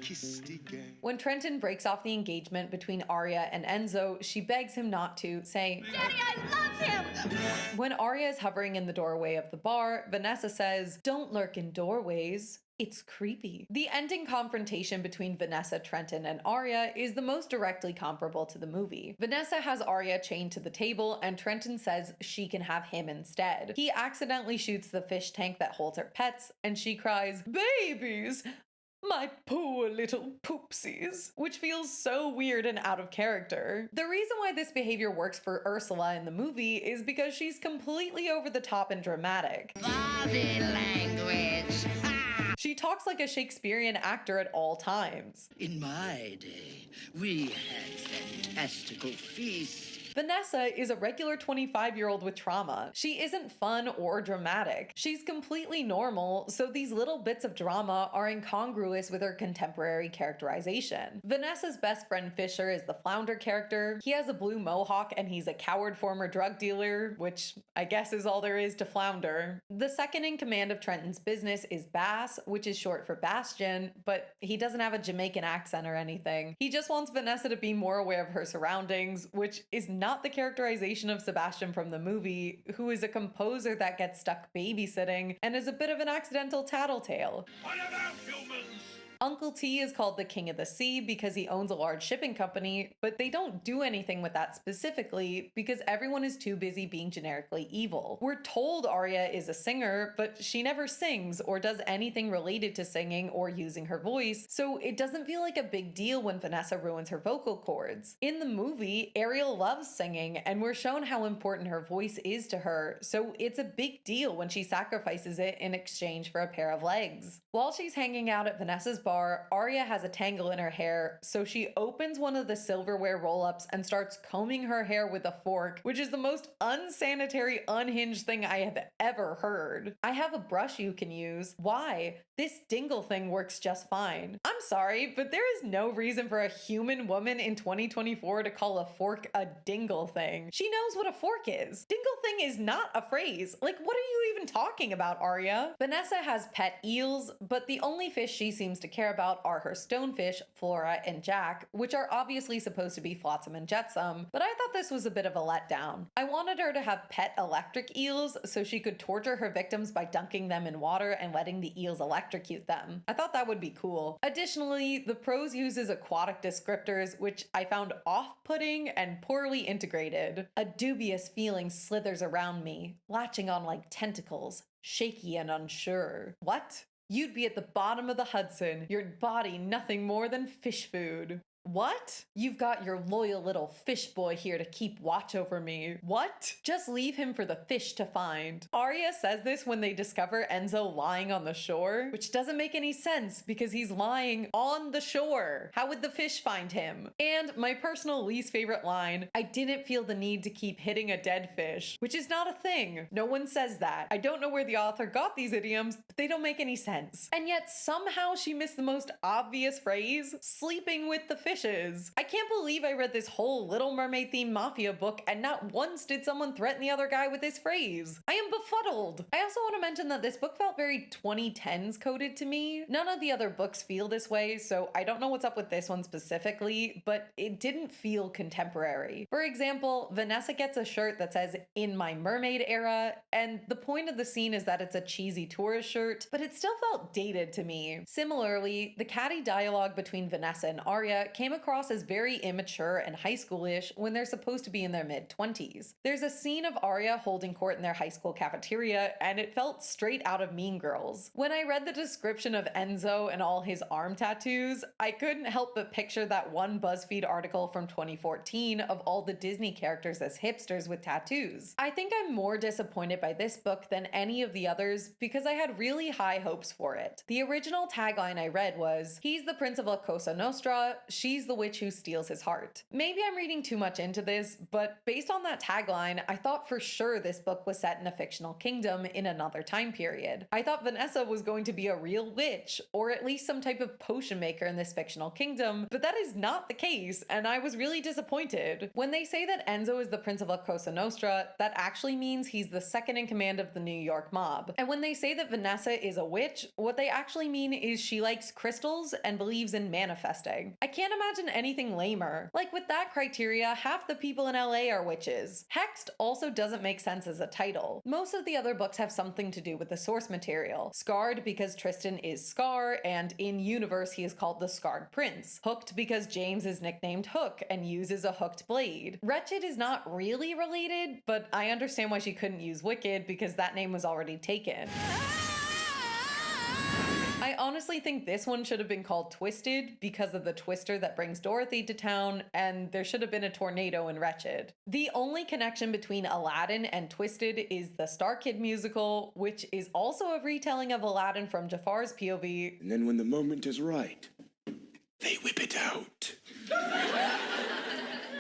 S1: when Trenton breaks off the engagement between Arya and Enzo, she begs him not to, saying, "Daddy, I love him!" When Arya is hovering in the doorway of the bar, Vanessa says, "Don't lurk in doorways. It's creepy." The ending confrontation between Vanessa, Trenton, and Arya is the most directly comparable to the movie. Vanessa has Arya chained to the table, and Trenton says she can have him instead. He accidentally shoots the fish tank that holds her pets, and she cries, "Babies! My poor little poopsies," which feels so weird and out of character. The reason why this behavior works for Ursula in the movie is because she's completely over the top and dramatic.
S8: Body language.
S1: She talks like a Shakespearean actor at all times.
S8: In my day, we had fantastical feasts.
S1: Vanessa is a regular 25-year-old with trauma. She isn't fun or dramatic. She's completely normal, so these little bits of drama are incongruous with her contemporary characterization. Vanessa's best friend Fisher is the Flounder character. He has a blue mohawk and he's a coward former drug dealer, which I guess is all there is to Flounder. The second in command of Trenton's business is Bass, which is short for Bastion, but he doesn't have a Jamaican accent or anything. He just wants Vanessa to be more aware of her surroundings, which is not the characterization of Sebastian from the movie, who is a composer that gets stuck babysitting and is a bit of an accidental tattletale.
S3: What about humans?
S1: Uncle T is called the King of the Sea because he owns a large shipping company, but they don't do anything with that specifically because everyone is too busy being generically evil. We're told Arya is a singer, but she never sings or does anything related to singing or using her voice, so it doesn't feel like a big deal when Vanessa ruins her vocal cords. In the movie, Ariel loves singing, and we're shown how important her voice is to her, so it's a big deal when she sacrifices it in exchange for a pair of legs. While she's hanging out at Vanessa's bar, Arya has a tangle in her hair, so she opens one of the silverware roll-ups and starts combing her hair with a fork, which is the most unsanitary, unhinged thing I have ever heard. I have a brush you can use. Why? This dingle thing works just fine. I'm sorry, but there is no reason for a human woman in 2024 to call a fork a dingle thing. She knows what a fork is. Dingle thing is not a phrase. Like, what are you even talking about, Arya? Vanessa has pet eels, but the only fish she seems to care about are her stonefish, Flora and Jack, which are obviously supposed to be Flotsam and Jetsam, but I thought this was a bit of a letdown. I wanted her to have pet electric eels so she could torture her victims by dunking them in water and letting the eels electrocute them. I thought that would be cool. Additionally, the prose uses aquatic descriptors, which I found off-putting and poorly integrated. A dubious feeling slithers around me, latching on like tentacles, shaky and unsure. What? You'd be at the bottom of the Hudson, your body nothing more than fish food. What? You've got your loyal little fish boy here to keep watch over me. What? Just leave him for the fish to find. Arya says this when they discover Enzo lying on the shore, which doesn't make any sense because he's lying on the shore. How would the fish find him? And my personal least favorite line, I didn't feel the need to keep hitting a dead fish, which is not a thing. No one says that. I don't know where the author got these idioms, but they don't make any sense. And yet somehow she missed the most obvious phrase, sleeping with the fishes. I can't believe I read this whole Little Mermaid themed mafia book and not once did someone threaten the other guy with this phrase. I am befuddled. I also want to mention that this book felt very 2010s coded to me. None of the other books feel this way, so I don't know what's up with this one specifically, but it didn't feel contemporary. For example, Vanessa gets a shirt that says, "In my mermaid era," and the point of the scene is that it's a cheesy tourist shirt, but it still felt dated to me. Similarly, the catty dialogue between Vanessa and Arya came across as very immature and high schoolish when they're supposed to be in their mid-20s. There's a scene of Arya holding court in their high school cafeteria, and it felt straight out of Mean Girls. When I read the description of Enzo and all his arm tattoos, I couldn't help but picture that one BuzzFeed article from 2014 of all the Disney characters as hipsters with tattoos. I think I'm more disappointed by this book than any of the others because I had really high hopes for it. The original tagline I read was, "He's the prince of La Cosa Nostra, she's the witch who steals his heart." Maybe I'm reading too much into this, but based on that tagline, I thought for sure this book was set in a fictional kingdom in another time period. I thought Vanessa was going to be a real witch, or at least some type of potion maker in this fictional kingdom, but that is not the case, and I was really disappointed. When they say that Enzo is the prince of La Cosa Nostra, that actually means he's the second in command of the New York mob. And when they say that Vanessa is a witch, what they actually mean is she likes crystals and believes in manifesting. I can't imagine anything lamer. Like, with that criteria, half the people in LA are witches. Hexed also doesn't make sense as a title. Most of the other books have something to do with the source material. Scarred because Tristan is Scar, and in universe he is called the Scarred Prince. Hooked because James is nicknamed Hook and uses a hooked blade. Wretched is not really related, but I understand why she couldn't use Wicked because that name was already taken. I honestly think this one should have been called Twisted because of the twister that brings Dorothy to town, and there should have been a tornado in Wretched. The only connection between Aladdin and Twisted is the Star Kid musical, which is also a retelling of Aladdin from Jafar's POV.
S9: And then when the moment is right, they whip it out.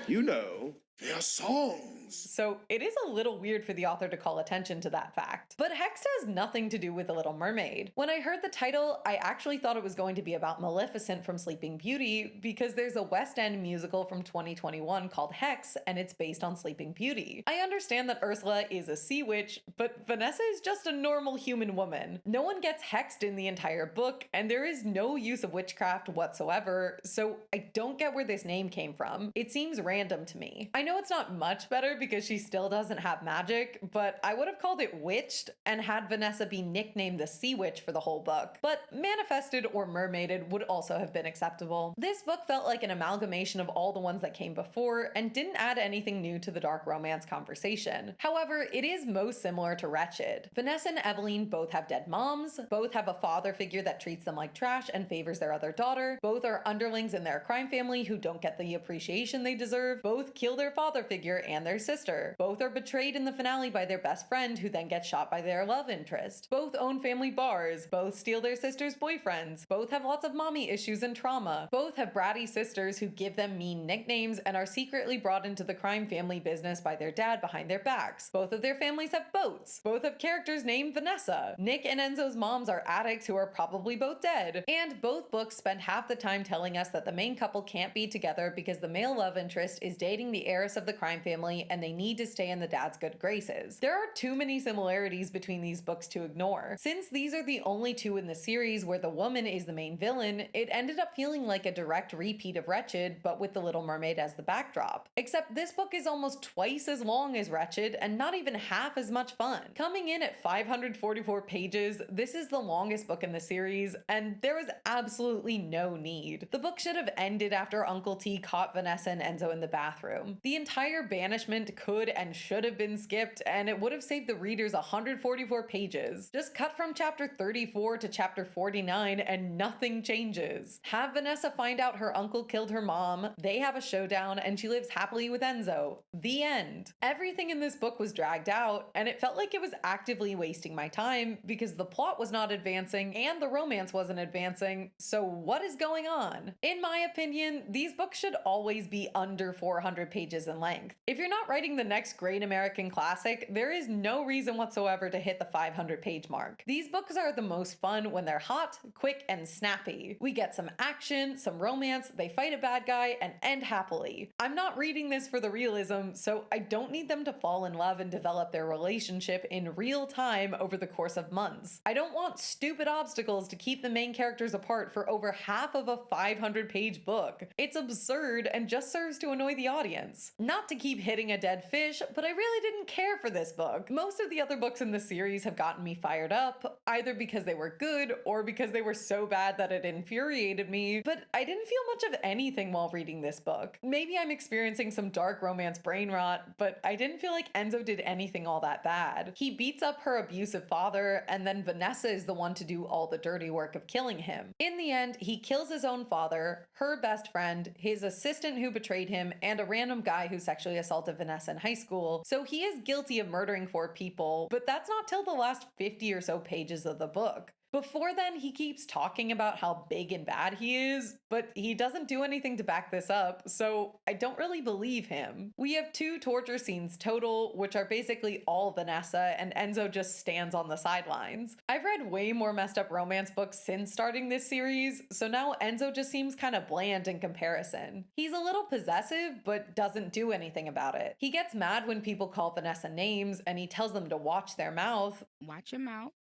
S9: You know, their songs.
S1: So it is a little weird for the author to call attention to that fact. But Hexed has nothing to do with The Little Mermaid. When I heard the title, I actually thought it was going to be about Maleficent from Sleeping Beauty because there's a West End musical from 2021 called Hex, and it's based on Sleeping Beauty. I understand that Ursula is a sea witch, but Vanessa is just a normal human woman. No one gets hexed in the entire book, and there is no use of witchcraft whatsoever, so I don't get where this name came from. It seems random to me. I know it's not much better because she still doesn't have magic, but I would have called it Witched and had Vanessa be nicknamed the Sea Witch for the whole book. But Manifested or Mermaided would also have been acceptable. This book felt like an amalgamation of all the ones that came before and didn't add anything new to the dark romance conversation. However, it is most similar to Wretched. Vanessa and Evelyn both have dead moms, both have a father figure that treats them like trash and favors their other daughter, both are underlings in their crime family who don't get the appreciation they deserve, both kill their father figure and their sister, both are betrayed in the finale by their best friend who then gets shot by their love interest, both own family bars, both steal their sister's boyfriends, both have lots of mommy issues and trauma, both have bratty sisters who give them mean nicknames and are secretly brought into the crime family business by their dad behind their backs, both of their families have boats, both have characters named Vanessa, Nick and Enzo's moms are addicts who are probably both dead, and both books spend half the time telling us that the main couple can't be together because the male love interest is dating the heiress of the crime family and they need to stay in the dad's good graces. There are too many similarities between these books to ignore. Since these are the only two in the series where the woman is the main villain, it ended up feeling like a direct repeat of Wretched, but with The Little Mermaid as the backdrop. Except this book is almost twice as long as Wretched and not even half as much fun. Coming in at 544 pages, this is the longest book in the series, and there was absolutely no need. The book should have ended after Uncle T caught Vanessa and Enzo in the bathroom. The entire banishment could and should have been skipped, and it would have saved the readers 144 pages. Just cut from chapter 34 to chapter 49 and nothing changes. Have Vanessa find out her uncle killed her mom, they have a showdown, and she lives happily with Enzo. The end. Everything in this book was dragged out, and it felt like it was actively wasting my time because the plot was not advancing and the romance wasn't advancing, so what is going on? In my opinion, these books should always be under 400 pages in length. If you're not writing the next great American classic, there is no reason whatsoever to hit the 500 page mark. These books are the most fun when they're hot, quick, and snappy. We get some action, some romance, they fight a bad guy, and end happily. I'm not reading this for the realism, so I don't need them to fall in love and develop their relationship in real time over the course of months. I don't want stupid obstacles to keep the main characters apart for over half of a 500-page book. It's absurd and just serves to annoy the audience. Not to keep hitting a dead fish, but I really didn't care for this book. Most of the other books in the series have gotten me fired up, either because they were good or because they were so bad that it infuriated me, but I didn't feel much of anything while reading this book. Maybe I'm experiencing some dark romance brain rot, but I didn't feel like Enzo did anything all that bad. He beats up her abusive father, and then Vanessa is the one to do all the dirty work of killing him. In the end, he kills his own father, her best friend, his assistant who betrayed him, and a random guy who sexually assaulted Vanessa in high school, so he is guilty of murdering 4 people, but that's not till the last 50 or so pages of the book. Before then, he keeps talking about how big and bad he is, but he doesn't do anything to back this up, so I don't really believe him. We have 2 torture scenes total, which are basically all Vanessa, and Enzo just stands on the sidelines. I've read way more messed up romance books since starting this series, so now Enzo just seems kind of bland in comparison. He's a little possessive, but doesn't do anything about it. He gets mad when people call Vanessa names, and he tells them to watch their mouth.
S10: Watch your mouth.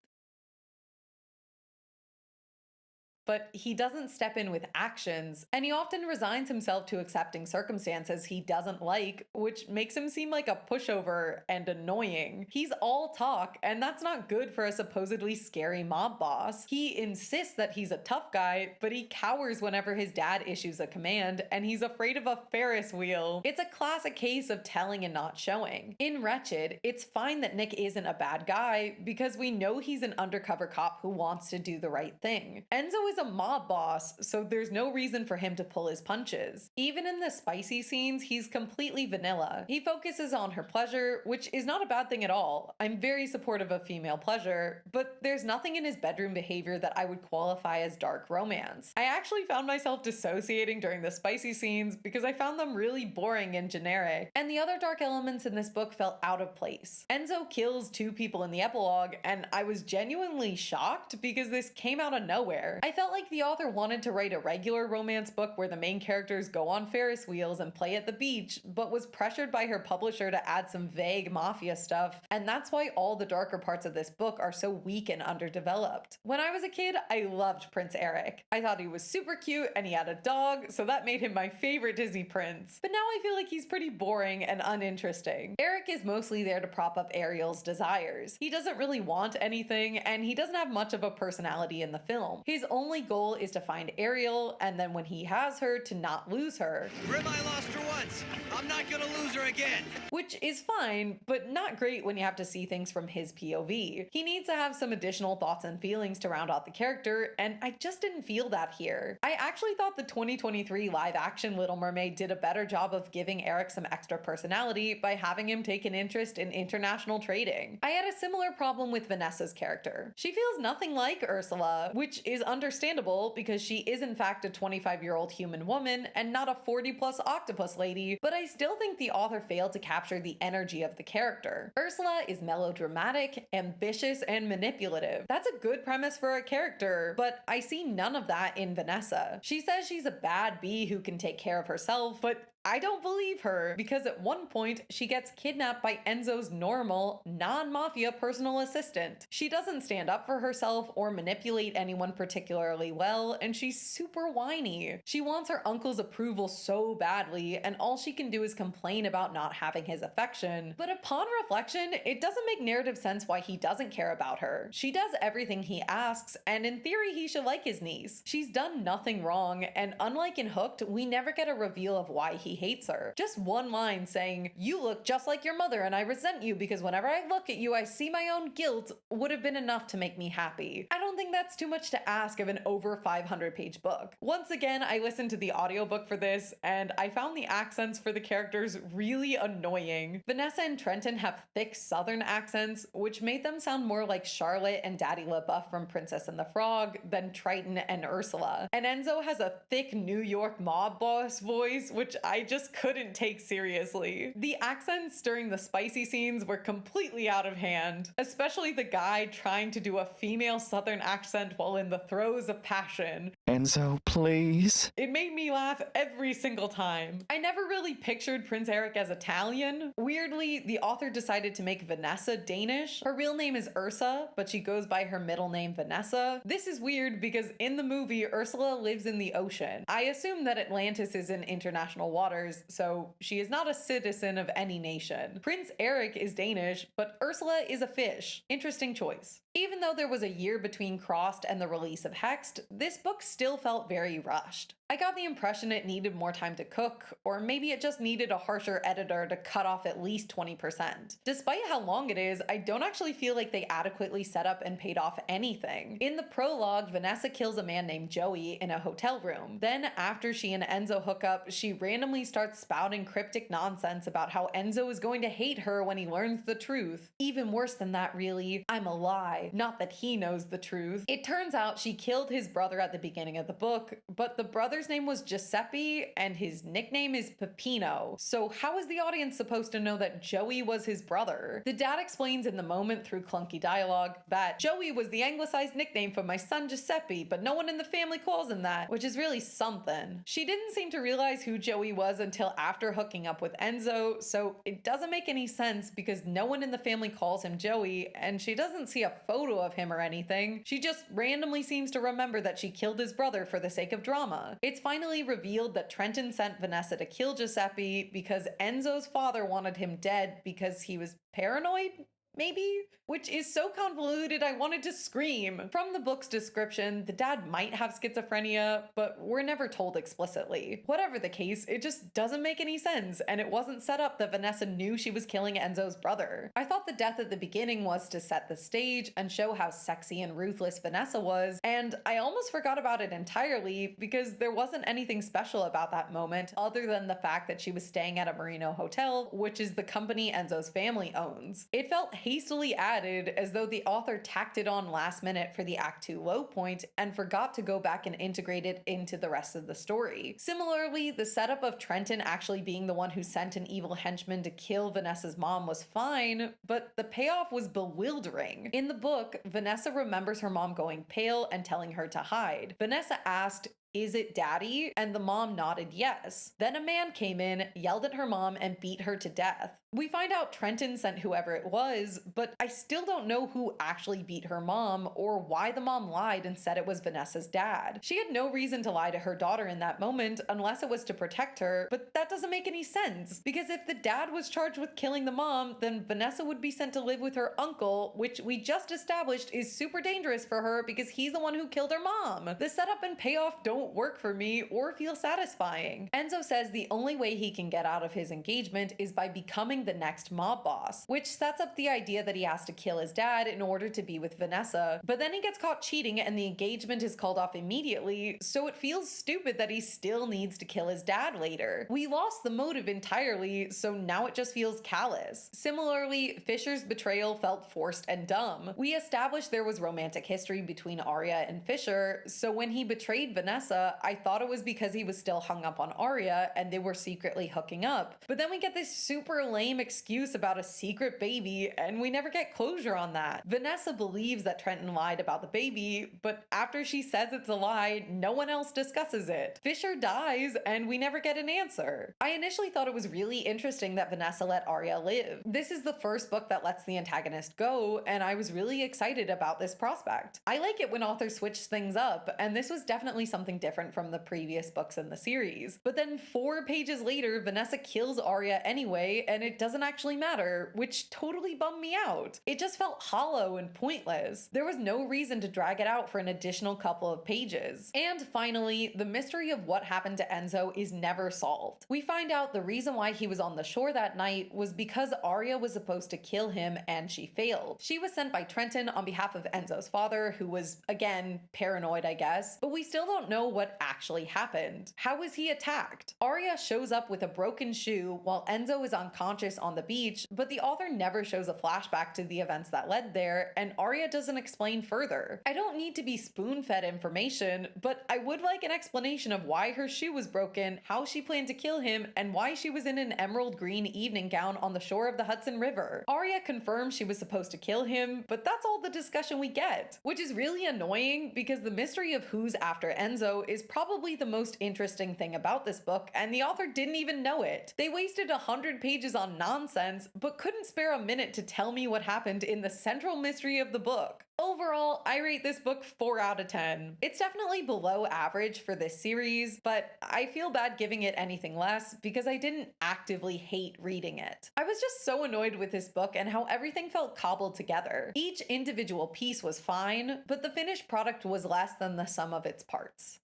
S1: But he doesn't step in with actions, and he often resigns himself to accepting circumstances he doesn't like, which makes him seem like a pushover and annoying. He's all talk, and that's not good for a supposedly scary mob boss. He insists that he's a tough guy, but he cowers whenever his dad issues a command, and he's afraid of a Ferris wheel. It's a classic case of telling and not showing. In Wretched, it's fine that Nick isn't a bad guy, because we know he's an undercover cop who wants to do the right thing. Enzo is a mob boss, so there's no reason for him to pull his punches. Even in the spicy scenes, he's completely vanilla. He focuses on her pleasure, which is not a bad thing at all. I'm very supportive of female pleasure, but there's nothing in his bedroom behavior that I would qualify as dark romance. I actually found myself dissociating during the spicy scenes because I found them really boring and generic, and the other dark elements in this book felt out of place. Enzo kills 2 people in the epilogue, and I was genuinely shocked because this came out of nowhere. I felt felt like the author wanted to write a regular romance book where the main characters go on Ferris wheels and play at the beach, but was pressured by her publisher to add some vague mafia stuff, and that's why all the darker parts of this book are so weak and underdeveloped. When I was a kid, I loved Prince Eric. I thought he was super cute and he had a dog, so that made him my favorite Disney prince. But now I feel like he's pretty boring and uninteresting. Eric is mostly there to prop up Ariel's desires. He doesn't really want anything, and he doesn't have much of a personality in the film. His only goal is to find Ariel, and then when he has her, to not lose her.
S10: Grim, I lost her once. I'm not gonna lose her again.
S1: Which is fine, but not great when you have to see things from his POV. He needs to have some additional thoughts and feelings to round out the character, and I just didn't feel that here. I actually thought the 2023 live-action Little Mermaid did a better job of giving Eric some extra personality by having him take an interest in international trading. I had a similar problem with Vanessa's character. She feels nothing like Ursula, which is understandable because she is in fact a 25-year-old human woman and not a 40-plus octopus lady, but I still think the author failed to capture the energy of the character. Ursula is melodramatic, ambitious, and manipulative. That's a good premise for a character, but I see none of that in Vanessa. She says she's a bad bee who can take care of herself, but I don't believe her, because at one point she gets kidnapped by Enzo's normal, non-mafia personal assistant. She doesn't stand up for herself or manipulate anyone particularly well, and she's super whiny. She wants her uncle's approval so badly, and all she can do is complain about not having his affection. But upon reflection, it doesn't make narrative sense why he doesn't care about her. She does everything he asks, and in theory he should like his niece. She's done nothing wrong, and unlike in Hooked, we never get a reveal of why he hates her. Just one line saying, "You look just like your mother and I resent you because whenever I look at you I see my own guilt," would have been enough to make me happy. I don't think that's too much to ask of an over 500-page book. Once again, I listened to the audiobook for this and I found the accents for the characters really annoying. Vanessa and Trenton have thick southern accents, which made them sound more like Charlotte and Daddy LaBeouf from Princess and the Frog than Triton and Ursula. And Enzo has a thick New York mob boss voice, which I just couldn't take seriously. The accents during the spicy scenes were completely out of hand, especially the guy trying to do a female southern accent while in the throes of passion.
S11: Enzo, please.
S1: It made me laugh every single time. I never really pictured Prince Eric as Italian. Weirdly, the author decided to make Vanessa Danish. Her real name is Ursa, but she goes by her middle name Vanessa. This is weird because in the movie, Ursula lives in the ocean. I assume that Atlantis is in international waters, so she is not a citizen of any nation. Prince Eric is Danish, but Ursula is a fish. Interesting choice. Even though there was a year between Crossed and the release of Hexed, this book still felt very rushed. I got the impression it needed more time to cook, or maybe it just needed a harsher editor to cut off at least 20%. Despite how long it is, I don't actually feel like they adequately set up and paid off anything. In the prologue, Vanessa kills a man named Joey in a hotel room. Then, after she and Enzo hook up, she randomly starts spouting cryptic nonsense about how Enzo is going to hate her when he learns the truth. Even worse than that, really, I'm a lie, not that he knows the truth. It turns out she killed his brother at the beginning of the book, but the brother's name was Giuseppe and his nickname is Peppino. So how is the audience supposed to know that Joey was his brother? The dad explains in the moment through clunky dialogue that Joey was the anglicized nickname for my son Giuseppe, but no one in the family calls him that, which is really something. She didn't seem to realize who Joey was until after hooking up with Enzo, so it doesn't make any sense because no one in the family calls him Joey, and she doesn't see a photo of him or anything. She just randomly seems to remember that she killed his brother for the sake of drama. It's finally revealed that Trenton sent Vanessa to kill Giuseppe because Enzo's father wanted him dead because he was paranoid? Maybe? Which is so convoluted I wanted to scream. From the book's description, the dad might have schizophrenia, but we're never told explicitly. Whatever the case, it just doesn't make any sense, and it wasn't set up that Vanessa knew she was killing Enzo's brother. I thought the death at the beginning was to set the stage and show how sexy and ruthless Vanessa was, and I almost forgot about it entirely because there wasn't anything special about that moment other than the fact that she was staying at a Marino hotel, which is the company Enzo's family owns. It felt hastily added as though the author tacked it on last minute for the Act 2 low point and forgot to go back and integrate it into the rest of the story. Similarly, the setup of Trenton actually being the one who sent an evil henchman to kill Vanessa's mom was fine, but the payoff was bewildering. In the book, Vanessa remembers her mom going pale and telling her to hide. Vanessa asked, "Is it Daddy?" And the mom nodded yes. Then a man came in, yelled at her mom, and beat her to death. We find out Trenton sent whoever it was, but I still don't know who actually beat her mom or why the mom lied and said it was Vanessa's dad. She had no reason to lie to her daughter in that moment unless it was to protect her, but that doesn't make any sense because if the dad was charged with killing the mom, then Vanessa would be sent to live with her uncle, which we just established is super dangerous for her because he's the one who killed her mom. The setup and payoff don't work for me or feel satisfying. Enzo says the only way he can get out of his engagement is by becoming the next mob boss, which sets up the idea that he has to kill his dad in order to be with Vanessa, but then he gets caught cheating and the engagement is called off immediately, so it feels stupid that he still needs to kill his dad later. We lost the motive entirely, so now it just feels callous. Similarly, Fisher's betrayal felt forced and dumb. We established there was romantic history between Arya and Fisher, so when he betrayed Vanessa, I thought it was because he was still hung up on Arya and they were secretly hooking up. But then we get this super lame excuse about a secret baby and we never get closure on that. Vanessa believes that Trenton lied about the baby, but after she says it's a lie, no one else discusses it. Fisher dies and we never get an answer. I initially thought it was really interesting that Vanessa let Arya live. This is the first book that lets the antagonist go, and I was really excited about this prospect. I like it when authors switch things up, and this was definitely something different from the previous books in the series. But then 4 pages later, Vanessa kills Arya anyway, and it doesn't actually matter, which totally bummed me out. It just felt hollow and pointless. There was no reason to drag it out for an additional couple of pages. And finally, the mystery of what happened to Enzo is never solved. We find out the reason why he was on the shore that night was because Arya was supposed to kill him and she failed. She was sent by Trenton on behalf of Enzo's father, who was, again, paranoid, I guess, but we still don't know what actually happened. How was he attacked? Arya shows up with a broken shoe while Enzo is unconscious on the beach, but the author never shows a flashback to the events that led there, and Arya doesn't explain further. I don't need to be spoon-fed information, but I would like an explanation of why her shoe was broken, how she planned to kill him, and why she was in an emerald green evening gown on the shore of the Hudson River. Arya confirms she was supposed to kill him, but that's all the discussion we get, which is really annoying because the mystery of who's after Enzo is probably the most interesting thing about this book, and the author didn't even know it. They wasted 100 pages on nonsense, but couldn't spare a minute to tell me what happened in the central mystery of the book. Overall, I rate this book 4 out of 10. It's definitely below average for this series, but I feel bad giving it anything less because I didn't actively hate reading it. I was just so annoyed with this book and how everything felt cobbled together. Each individual piece was fine, but the finished product was less than the sum of its parts.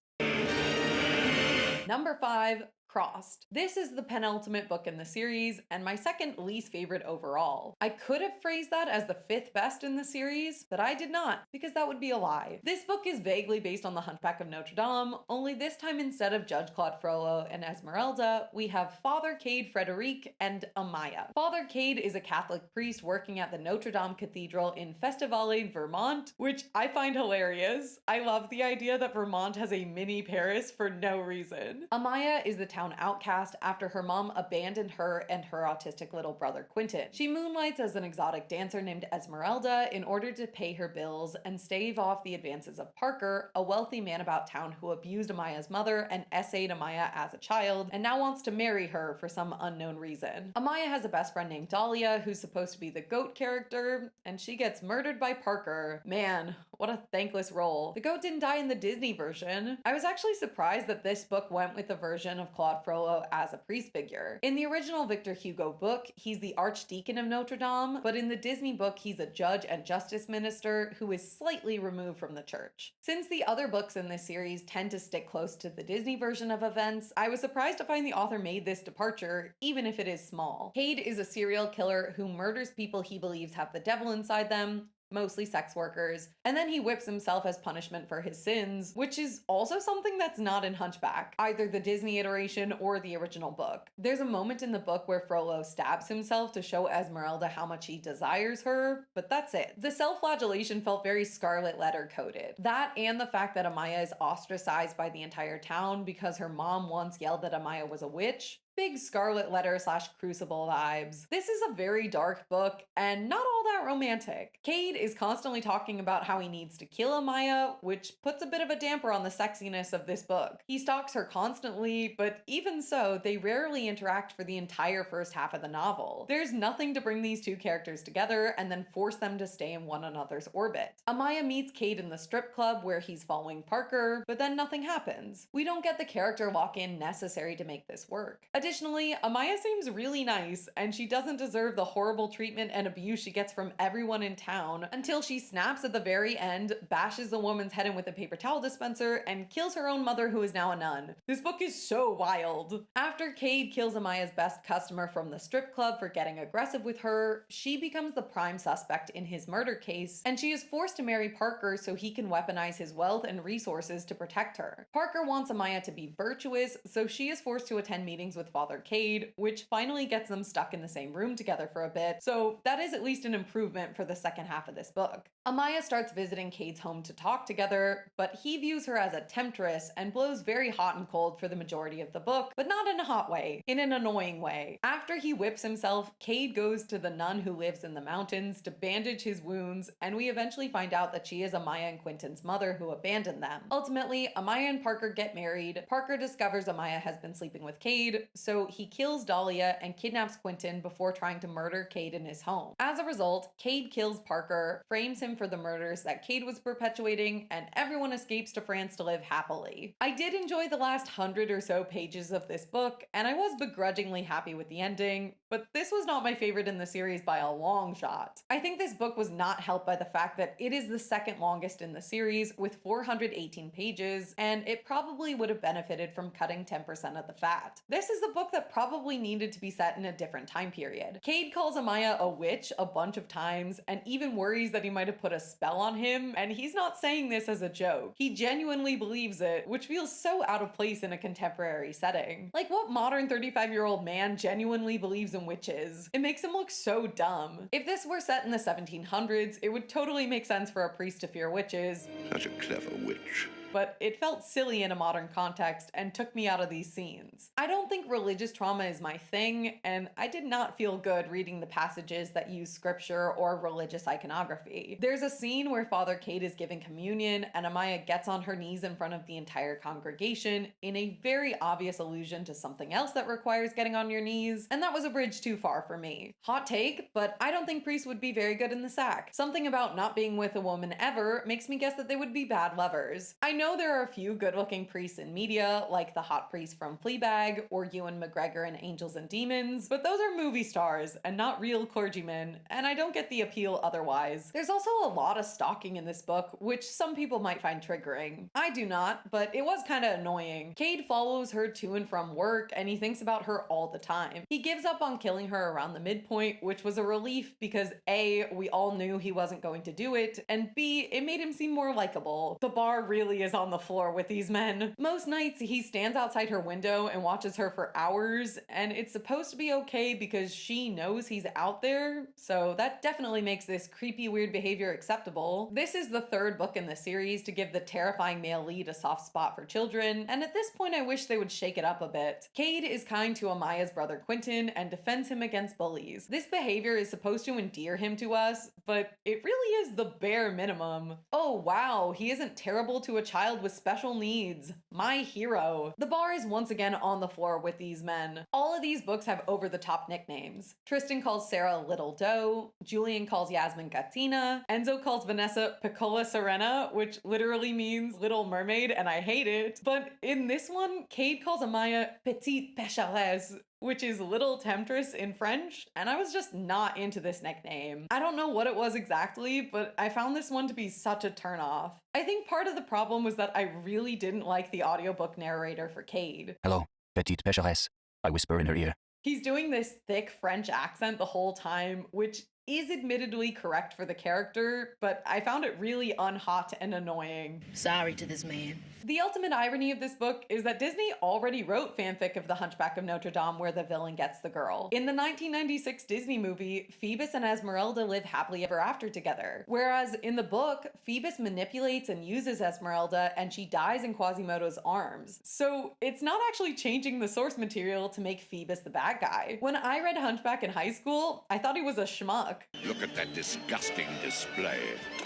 S1: Number 5, Crossed. This is the penultimate book in the series and my second least favorite overall. I could have phrased that as the 5th best in the series, but I did not because that would be a lie. This book is vaguely based on The Hunchback of Notre Dame, only this time instead of Judge Claude Frollo and Esmeralda, we have Father Cade Frederic and Amaya. Father Cade is a Catholic priest working at the Notre Dame Cathedral in Festivale, Vermont, which I find hilarious. I love the idea that Vermont has a mini Paris for no reason. Amaya is the town outcast after her mom abandoned her and her autistic little brother Quentin. She moonlights as an exotic dancer named Esmeralda in order to pay her bills and stave off the advances of Parker, a wealthy man about town who abused Amaya's mother and essayed Amaya as a child and now wants to marry her for some unknown reason. Amaya has a best friend named Dahlia who's supposed to be the goat character, and she gets murdered by Parker. Man, what a thankless role. The goat didn't die in the Disney version. I was actually surprised that this book went with the version of Claude Frollo as a priest figure. In the original Victor Hugo book, he's the Archdeacon of Notre Dame, but in the Disney book, he's a judge and justice minister who is slightly removed from the church. Since the other books in this series tend to stick close to the Disney version of events, I was surprised to find the author made this departure, even if it is small. Cade is a serial killer who murders people he believes have the devil inside them, mostly sex workers, and then he whips himself as punishment for his sins, which is also something that's not in Hunchback, either the Disney iteration or the original book. There's a moment in the book where Frollo stabs himself to show Esmeralda how much he desires her, but that's it. The self-flagellation felt very Scarlet Letter coded. That and the fact that Amaya is ostracized by the entire town because her mom once yelled that Amaya was a witch. Big Scarlet Letter / Crucible vibes. This is a very dark book and not all that romantic. Cade is constantly talking about how he needs to kill Amaya, which puts a bit of a damper on the sexiness of this book. He stalks her constantly, but even so, they rarely interact for the entire first half of the novel. There's nothing to bring these two characters together and then force them to stay in one another's orbit. Amaya meets Cade in the strip club where he's following Parker, but then nothing happens. We don't get the character lock-in necessary to make this work. Additionally, Amaya seems really nice, and she doesn't deserve the horrible treatment and abuse she gets from everyone in town until she snaps at the very end, bashes a woman's head in with a paper towel dispenser, and kills her own mother who is now a nun. This book is so wild. After Cade kills Amaya's best customer from the strip club for getting aggressive with her, she becomes the prime suspect in his murder case, and she is forced to marry Parker so he can weaponize his wealth and resources to protect her. Parker wants Amaya to be virtuous, so she is forced to attend meetings with Father Cade, which finally gets them stuck in the same room together for a bit, so that is at least an improvement for the second half of this book. Amaya starts visiting Cade's home to talk together, but he views her as a temptress and blows very hot and cold for the majority of the book, but not in a hot way, in an annoying way. After he whips himself, Cade goes to the nun who lives in the mountains to bandage his wounds, and we eventually find out that she is Amaya and Quentin's mother who abandoned them. Ultimately, Amaya and Parker get married. Parker discovers Amaya has been sleeping with Cade, so he kills Dahlia and kidnaps Quentin before trying to murder Cade in his home. As a result, Cade kills Parker, frames him for the murders that Cade was perpetuating, and everyone escapes to France to live happily. I did enjoy the last 100 or so pages of this book, and I was begrudgingly happy with the ending, but this was not my favorite in the series by a long shot. I think this book was not helped by the fact that it is the second longest in the series with 418 pages, and it probably would have benefited from cutting 10% of the fat. This is a book that probably needed to be set in a different time period. Cade calls Amaya a witch a bunch of times and even worries that he might have put a spell on him, and he's not saying this as a joke. He genuinely believes it, which feels so out of place in a contemporary setting. Like, what modern 35-year-old man genuinely believes in witches? It makes him look so dumb. If this were set in the 1700s, it would totally make sense for a priest to fear witches.
S2: Such a clever witch.
S1: But it felt silly in a modern context and took me out of these scenes. I don't think religious trauma is my thing, and I did not feel good reading the passages that use scripture or religious iconography. There's a scene where Father Cade is giving communion, and Amaya gets on her knees in front of the entire congregation in a very obvious allusion to something else that requires getting on your knees, and that was a bridge too far for me. Hot take, but I don't think priests would be very good in the sack. Something about not being with a woman ever makes me guess that they would be bad lovers. I know there are a few good-looking priests in media, like the hot priest from Fleabag or Ewan McGregor in Angels and Demons, but those are movie stars and not real clergymen, and I don't get the appeal otherwise. There's also a lot of stalking in this book, which some people might find triggering. I do not, but it was kind of annoying. Cade follows her to and from work, and he thinks about her all the time. He gives up on killing her around the midpoint, which was a relief because A, we all knew he wasn't going to do it, and B, it made him seem more likable. The bar really is on the floor with these men. Most nights he stands outside her window and watches her for hours, and it's supposed to be okay because she knows he's out there, so that definitely makes this creepy weird behavior acceptable. This is the third book in the series to give the terrifying male lead a soft spot for children, and at this point I wish they would shake it up a bit. Cade is kind to Amaya's brother Quentin and defends him against bullies. This behavior is supposed to endear him to us, but it really is the bare minimum. Oh wow, he isn't terrible to a child with special needs. My hero. The bar is once again on the floor with these men. All of these books have over-the-top nicknames. Tristan calls Sarah Little Doe, Julian calls Yasmin Gatina, Enzo calls Vanessa Piccola Serena, which literally means Little Mermaid, and I hate it. But in this one, Cade calls Amaya Petite Pécheresse, which is Little Temptress in French, and I was just not into this nickname. I don't know what it was exactly, but I found this one to be such a turnoff. I think part of the problem was that I really didn't like the audiobook narrator for Cade.
S12: Hello, Petite Pécheresse, I whisper in her ear.
S1: He's doing this thick French accent the whole time, which is admittedly correct for the character, but I found it really unhot and annoying.
S12: Sorry to this man.
S1: The ultimate irony of this book is that Disney already wrote fanfic of The Hunchback of Notre Dame where the villain gets the girl. In the 1996 Disney movie, Phoebus and Esmeralda live happily ever after together, whereas in the book, Phoebus manipulates and uses Esmeralda and she dies in Quasimodo's arms. So it's not actually changing the source material to make Phoebus the bad guy. When I read Hunchback in high school, I thought he was a schmuck.
S2: Look at that disgusting display.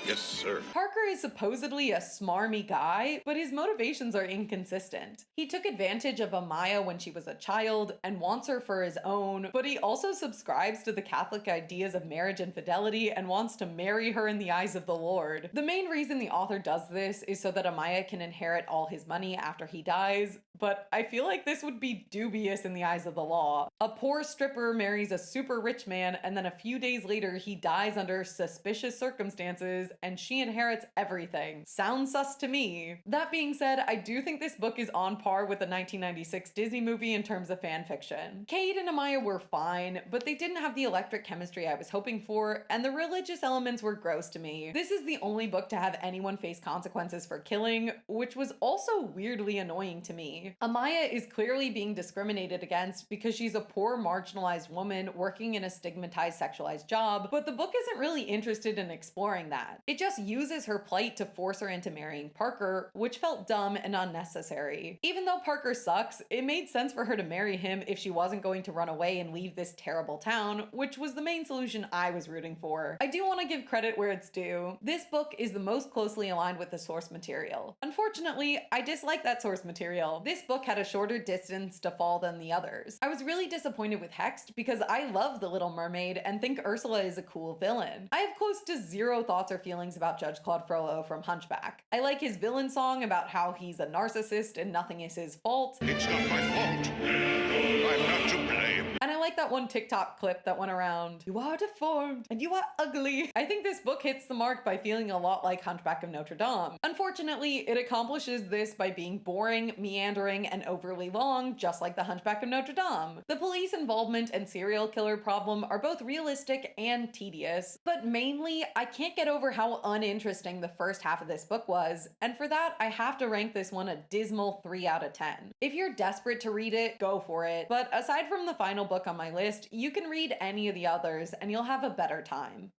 S2: Yes, sir.
S1: Parker is supposedly a smarmy guy, but his motivations are inconsistent. He took advantage of Amaya when she was a child and wants her for his own, but he also subscribes to the Catholic ideas of marriage and fidelity and wants to marry her in the eyes of the Lord. The main reason the author does this is so that Amaya can inherit all his money after he dies, but I feel like this would be dubious in the eyes of the law. A poor stripper marries a super rich man and then a few days later he dies under suspicious circumstances and she inherits everything. Sounds sus to me. That being said, I do think this book is on par with the 1996 Disney movie in terms of fan fiction. Cade and Amaya were fine, but they didn't have the electric chemistry I was hoping for, and the religious elements were gross to me. This is the only book to have anyone face consequences for killing, which was also weirdly annoying to me. Amaya is clearly being discriminated against because she's a poor, marginalized woman working in a stigmatized, sexualized job, but the book isn't really interested in exploring that. It just uses her plight to force her into marrying Parker, which felt dumb and unnecessary. Even though Parker sucks, it made sense for her to marry him if she wasn't going to run away and leave this terrible town, which was the main solution I was rooting for. I do want to give credit where it's due. This book is the most closely aligned with the source material. Unfortunately, I dislike that source material. This book had a shorter distance to fall than the others. I was really disappointed with Hexed because I love The Little Mermaid and think Ursula is a cool villain. I have close to zero thoughts or feelings about Judge Claude Frollo from Hunchback. I like his villain song about how he's a narcissist and nothing is his fault.
S2: It's not my fault. I'm not to blame.
S1: And I like that one TikTok clip that went around. You are deformed and you are ugly. I think this book hits the mark by feeling a lot like Hunchback of Notre Dame. Unfortunately, it accomplishes this by being boring, meandering, and overly long, just like the Hunchback of Notre Dame. The police involvement and serial killer problem are both realistic and tedious, but mainly, I can't get over how uninteresting the first half of this book was, and for that, I have to rank this one a dismal 3 out of 10. If you're desperate to read it, go for it, but aside from the final book on my list, you can read any of the others and you'll have a better time.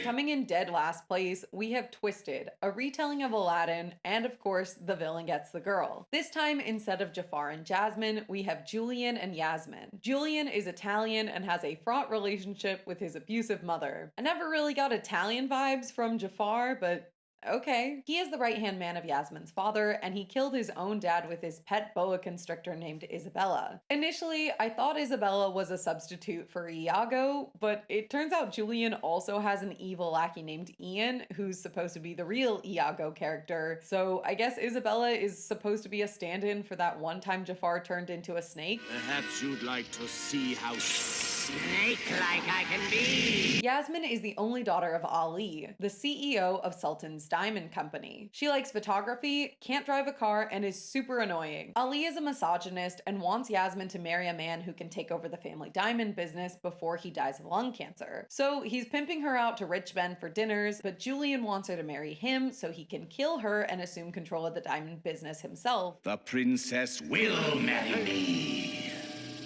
S1: Coming in dead last place, we have Twisted, a retelling of Aladdin, and of course, the villain gets the girl. This time, instead of Jafar and Jasmine, we have Julian and Yasmin. Julian is Italian and has a fraught relationship with his abusive mother. I never really got Italian vibes from Jafar, but okay. He is the right-hand man of Yasmin's father, and he killed his own dad with his pet boa constrictor named Isabella. Initially, I thought Isabella was a substitute for Iago, but it turns out Julian also has an evil lackey named Ian, who's supposed to be the real Iago character, so I guess Isabella is supposed to be a stand-in for that one time Jafar turned into a snake.
S3: Perhaps you'd like to see how snake-like I can be.
S1: Yasmin is the only daughter of Ali, the CEO of Sultan's Diamond Company. She likes photography, can't drive a car, and is super annoying. Ali is a misogynist and wants Yasmin to marry a man who can take over the family diamond business before he dies of lung cancer. So he's pimping her out to rich men for dinners, but Julian wants her to marry him so he can kill her and assume control of the diamond business himself.
S2: The princess will marry me.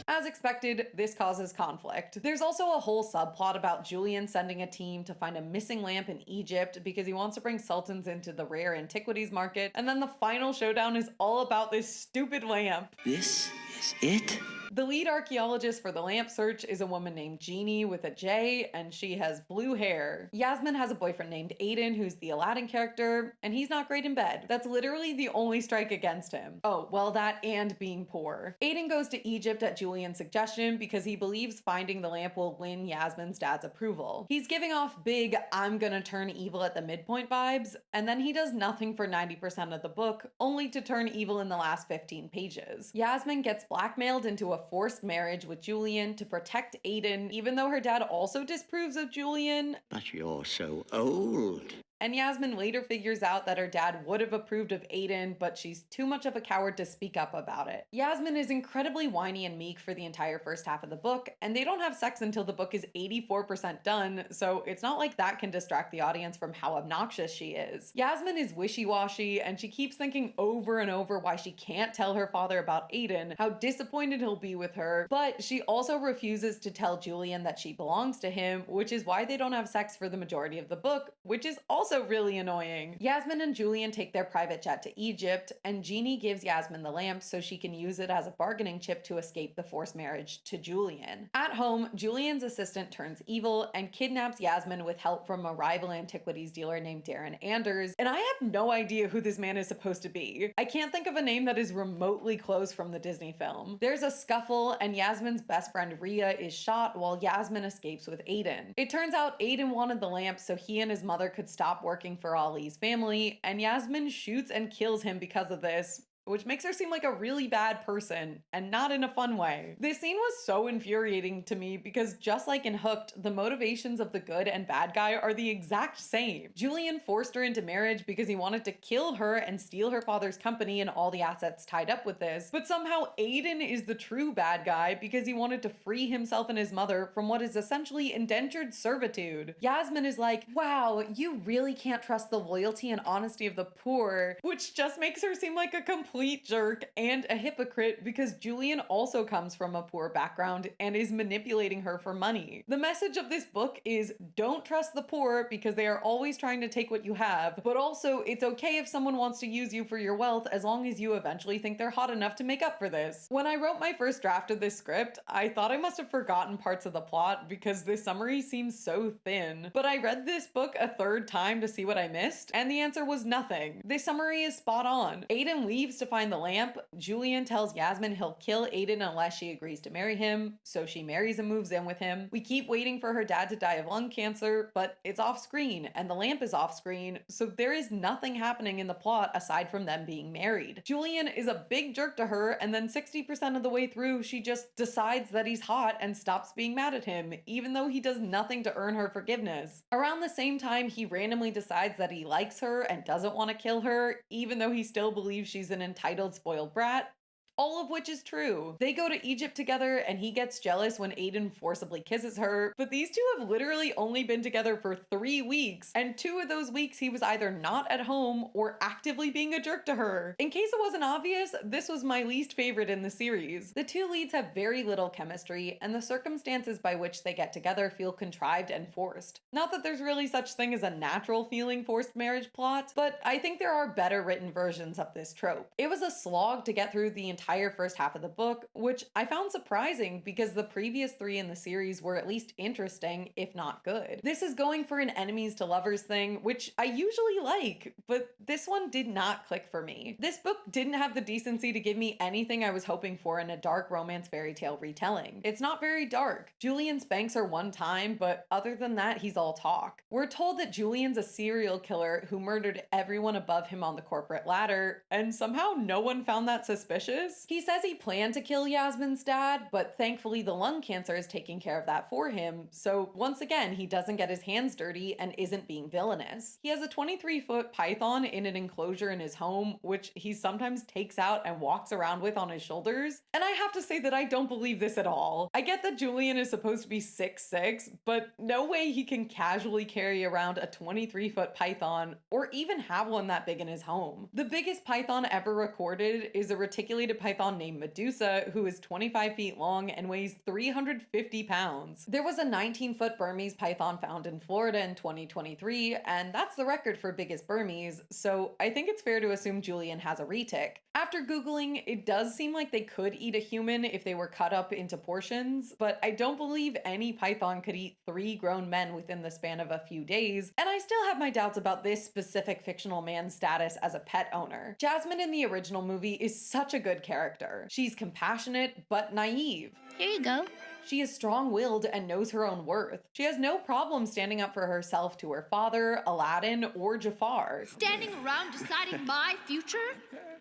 S1: As expected, this causes conflict. There's also a whole subplot about Julian sending a team to find a missing lamp in Egypt because he wants to bring sultans into the rare antiquities market, and then the final showdown is all about this stupid lamp.
S7: This is it?
S1: The lead archaeologist for the lamp search is a woman named Jeannie with a J, and she has blue hair. Yasmin has a boyfriend named Aiden, who's the Aladdin character, and he's not great in bed. That's literally the only strike against him. Oh, well, that and being poor. Aiden goes to Egypt at Julian's suggestion because he believes finding the lamp will win Yasmin's dad's approval. He's giving off big, I'm gonna turn evil at the midpoint vibes, and then he does nothing for 90% of the book, only to turn evil in the last 15 pages. Yasmin gets blackmailed into a forced marriage with Julian to protect Aiden, even though her dad also disapproves of Julian.
S8: But you're so old.
S1: and Yasmin later figures out that her dad would have approved of Aiden, but she's too much of a coward to speak up about it. Yasmin is incredibly whiny and meek for the entire first half of the book, and they don't have sex until the book is 84% done, so it's not like that can distract the audience from how obnoxious she is. Yasmin is wishy-washy, and she keeps thinking over and over why she can't tell her father about Aiden, how disappointed he'll be with her, but she also refuses to tell Julian that she belongs to him, which is why they don't have sex for the majority of the book, which is also really annoying. Yasmin and Julian take their private jet to Egypt, and Jeannie gives Yasmin the lamp so she can use it as a bargaining chip to escape the forced marriage to Julian. At home, Julian's assistant turns evil and kidnaps Yasmin with help from a rival antiquities dealer named Darren Anders, and I have no idea who this man is supposed to be. I can't think of a name that is remotely close from the Disney film. There's a scuffle, and Yasmin's best friend Rhea is shot while Yasmin escapes with Aiden. It turns out Aiden wanted the lamp so he and his mother could stop working for Ali's family, and Yasmin shoots and kills him because of this, which makes her seem like a really bad person, and not in a fun way. This scene was so infuriating to me because just like in Hooked, the motivations of the good and bad guy are the exact same. Julian forced her into marriage because he wanted to kill her and steal her father's company and all the assets tied up with this, but somehow Aiden is the true bad guy because he wanted to free himself and his mother from what is essentially indentured servitude. Yasmin is like, wow, you really can't trust the loyalty and honesty of the poor, which just makes her seem like a complete jerk and a hypocrite because Julian also comes from a poor background and is manipulating her for money. The message of this book is don't trust the poor because they are always trying to take what you have, but also it's okay if someone wants to use you for your wealth as long as you eventually think they're hot enough to make up for this. When I wrote my first draft of this script, I thought I must have forgotten parts of the plot because this summary seems so thin, but I read this book a third time to see what I missed, and the answer was nothing. This summary is spot on. Aiden leaves to find the lamp. Julian tells Yasmin he'll kill Aiden unless she agrees to marry him, so she marries and moves in with him. We keep waiting for her dad to die of lung cancer, but it's off screen, and the lamp is off screen, so there is nothing happening in the plot aside from them being married. Julian is a big jerk to her, and then 60% of the way through, she just decides that he's hot and stops being mad at him, even though he does nothing to earn her forgiveness. Around the same time, he randomly decides that he likes her and doesn't want to kill her, even though he still believes she's an entitled spoiled brat. All of which is true. They go to Egypt together and he gets jealous when Aiden forcibly kisses her, but these two have literally only been together for 3 weeks, and 2 of those weeks he was either not at home or actively being a jerk to her. In case it wasn't obvious, this was my least favorite in the series. The two leads have very little chemistry, and the circumstances by which they get together feel contrived and forced. Not that there's really such thing as a natural feeling forced marriage plot, but I think there are better written versions of this trope. It was a slog to get through the entire first half of the book, which I found surprising because the previous 3 in the series were at least interesting, if not good. This is going for an enemies to lovers thing, which I usually like, but this one did not click for me. This book didn't have the decency to give me anything I was hoping for in a dark romance fairy tale retelling. It's not very dark. Julian spanks her one time, but other than that, he's all talk. We're told that Julian's a serial killer who murdered everyone above him on the corporate ladder, and somehow no one found that suspicious. He says he planned to kill Yasmin's dad, but thankfully the lung cancer is taking care of that for him, so once again he doesn't get his hands dirty and isn't being villainous. He has a 23-foot python in an enclosure in his home, which he sometimes takes out and walks around with on his shoulders, and I have to say that I don't believe this at all. I get that Julian is supposed to be 6'6", but no way he can casually carry around a 23-foot python or even have one that big in his home. The biggest python ever recorded is a reticulated python named Medusa, who is 25 feet long and weighs 350 pounds. There was a 19-foot Burmese python found in Florida in 2023, and that's the record for biggest Burmese, so I think it's fair to assume Julian has a retic. After Googling, it does seem like they could eat a human if they were cut up into portions, but I don't believe any python could eat 3 grown men within the span of a few days, and I still have my doubts about this specific fictional man's status as a pet owner. Jasmine in the original movie is such a good character. She's compassionate but naive.
S12: Here you go.
S1: She is strong-willed and knows her own worth. She has no problem standing up for herself to her father, Aladdin, or Jafar.
S12: Standing around deciding my future?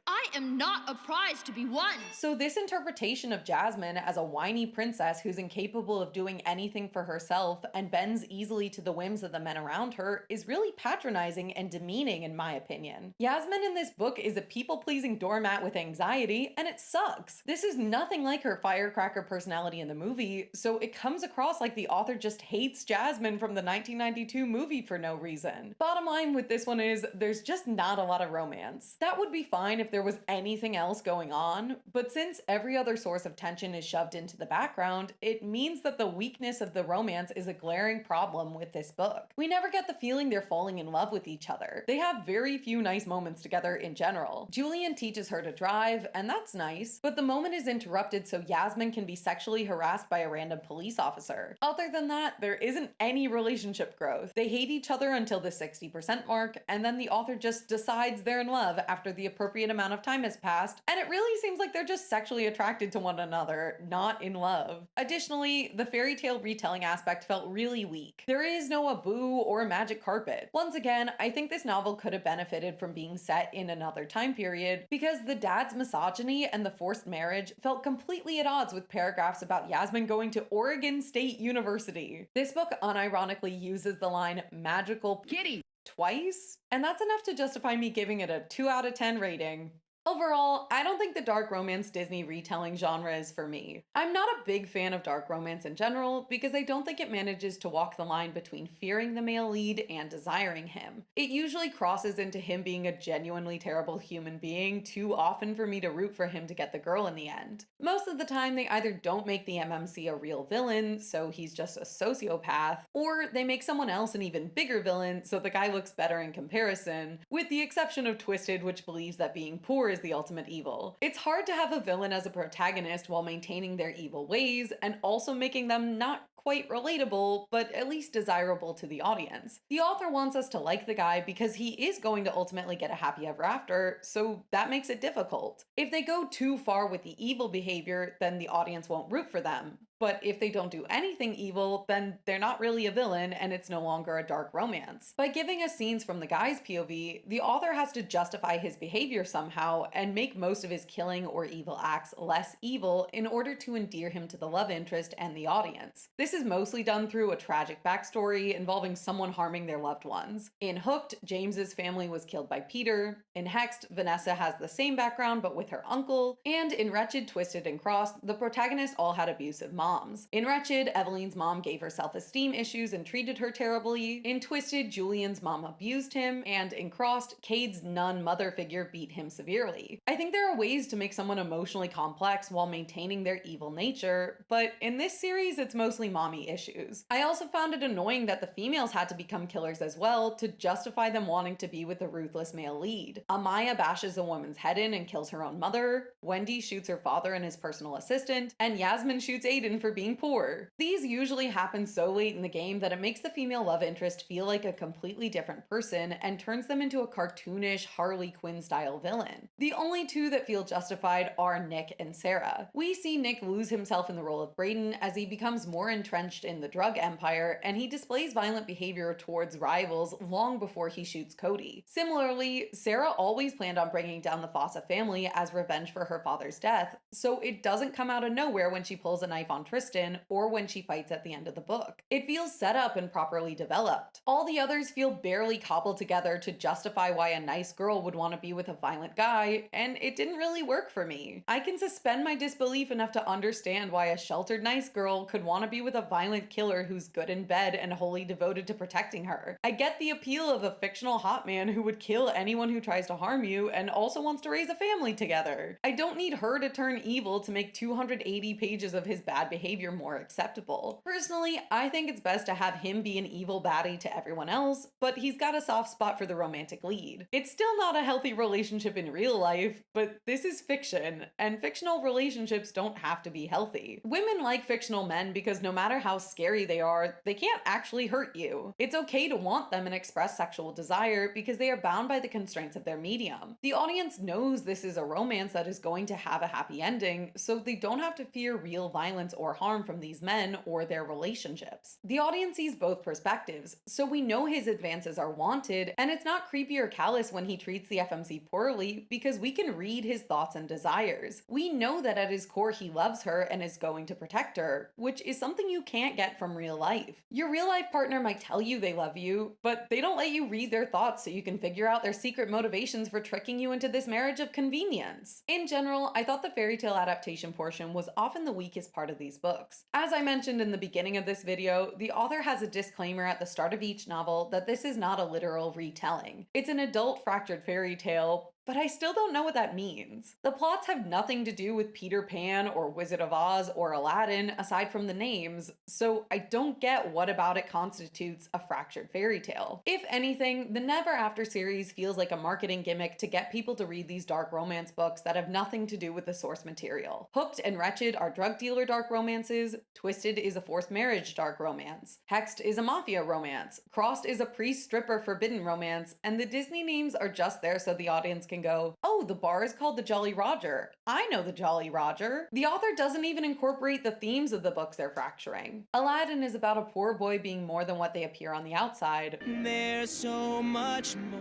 S12: I am not a prize to be won.
S1: So this interpretation of Jasmine as a whiny princess who's incapable of doing anything for herself and bends easily to the whims of the men around her is really patronizing and demeaning in my opinion. Jasmine in this book is a people-pleasing doormat with anxiety, and it sucks. This is nothing like her firecracker personality in the movie, so it comes across like the author just hates Jasmine from the 1992 movie for no reason. Bottom line with this one is there's just not a lot of romance. That would be fine if there was anything else going on, but since every other source of tension is shoved into the background, it means that the weakness of the romance is a glaring problem with this book. We never get the feeling they're falling in love with each other. They have very few nice moments together in general. Julian teaches her to drive, and that's nice, but the moment is interrupted so Yasmin can be sexually harassed by a random police officer. Other than that, there isn't any relationship growth. They hate each other until the 60% mark, and then the author just decides they're in love after the appropriate amount of time has passed, and it really seems like they're just sexually attracted to one another, not in love. Additionally, the fairy tale retelling aspect felt really weak. There is no Abu or magic carpet. Once again, I think this novel could have benefited from being set in another time period because the dad's misogyny and the forced marriage felt completely at odds with paragraphs about Yasmin going to Oregon State University. This book unironically uses the line magical kitty twice, and that's enough to justify me giving it a 2 out of 10 rating. Overall, I don't think the dark romance Disney retelling genre is for me. I'm not a big fan of dark romance in general because I don't think it manages to walk the line between fearing the male lead and desiring him. It usually crosses into him being a genuinely terrible human being too often for me to root for him to get the girl in the end. Most of the time, they either don't make the MMC a real villain, so he's just a sociopath, or they make someone else an even bigger villain, so the guy looks better in comparison, with the exception of Twisted, which believes that being poor is the ultimate evil. It's hard to have a villain as a protagonist while maintaining their evil ways and also making them not quite relatable, but at least desirable to the audience. The author wants us to like the guy because he is going to ultimately get a happy ever after, so that makes it difficult. If they go too far with the evil behavior, then the audience won't root for them. But if they don't do anything evil, then they're not really a villain and it's no longer a dark romance. By giving us scenes from the guy's POV, the author has to justify his behavior somehow and make most of his killing or evil acts less evil in order to endear him to the love interest and the audience. This is mostly done through a tragic backstory involving someone harming their loved ones. In Hooked, James's family was killed by Peter. In Hexed, Vanessa has the same background but with her uncle. And in Wretched, Twisted, and Crossed, the protagonists all had abusive moms. In Wretched, Evelyn's mom gave her self-esteem issues and treated her terribly. In Twisted, Julian's mom abused him. And in Crossed, Cade's nun mother figure beat him severely. I think there are ways to make someone emotionally complex while maintaining their evil nature, but in this series, it's mostly mommy issues. I also found it annoying that the females had to become killers as well to justify them wanting to be with the ruthless male lead. Amaya bashes a woman's head in and kills her own mother, Wendy shoots her father and his personal assistant, and Yasmin shoots Aiden for being poor. These usually happen so late in the game that it makes the female love interest feel like a completely different person and turns them into a cartoonish Harley Quinn style villain. The only two that feel justified are Nick and Sarah. We see Nick lose himself in the role of Brayden as he becomes more entrenched in the drug empire, and he displays violent behavior towards rivals long before he shoots Cody. Similarly, Sarah always planned on bringing down the Fossa family as revenge for her father's death, so it doesn't come out of nowhere when she pulls a knife on Tristan or when she fights at the end of the book. It feels set up and properly developed. All the others feel barely cobbled together to justify why a nice girl would want to be with a violent guy, and it didn't really work for me. I can suspend my disbelief enough to understand why a sheltered nice girl could want to be with a violent killer who's good in bed and wholly devoted to protecting her. I get the appeal of a fictional hot man who would kill anyone who tries to harm you and also wants to raise a family together. I don't need her to turn evil to make 280 pages of his bad behavior more acceptable. Personally, I think it's best to have him be an evil baddie to everyone else, but he's got a soft spot for the romantic lead. It's still not a healthy relationship in real life, but this is fiction, and fictional relationships don't have to be healthy. Women like fictional men because no matter how scary they are, they can't actually hurt you. It's okay to want them and express sexual desire because they are bound by the constraints of their medium. The audience knows this is a romance that is going to have a happy ending, so they don't have to fear real violence or or harm from these men or their relationships. The audience sees both perspectives, so we know his advances are wanted, and it's not creepy or callous when he treats the FMC poorly because we can read his thoughts and desires. We know that at his core he loves her and is going to protect her, which is something you can't get from real life. Your real life partner might tell you they love you, but they don't let you read their thoughts so you can figure out their secret motivations for tricking you into this marriage of convenience. In general, I thought the fairy tale adaptation portion was often the weakest part of these books. As I mentioned in the beginning of this video, the author has a disclaimer at the start of each novel that this is not a literal retelling. It's an adult fractured fairy tale, but I still don't know what that means. The plots have nothing to do with Peter Pan or Wizard of Oz or Aladdin aside from the names, so I don't get what about it constitutes a fractured fairy tale. If anything, the Never After series feels like a marketing gimmick to get people to read these dark romance books that have nothing to do with the source material. Hooked and Wretched are drug dealer dark romances, Twisted is a forced marriage dark romance, Hexed is a mafia romance, Crossed is a priest-stripper forbidden romance, and the Disney names are just there so the audience can go, oh, the bar is called the Jolly Roger. I know the Jolly Roger. The author doesn't even incorporate the themes of the books they're fracturing. Aladdin is about a poor boy being more than what they appear on the outside.
S13: There's so much more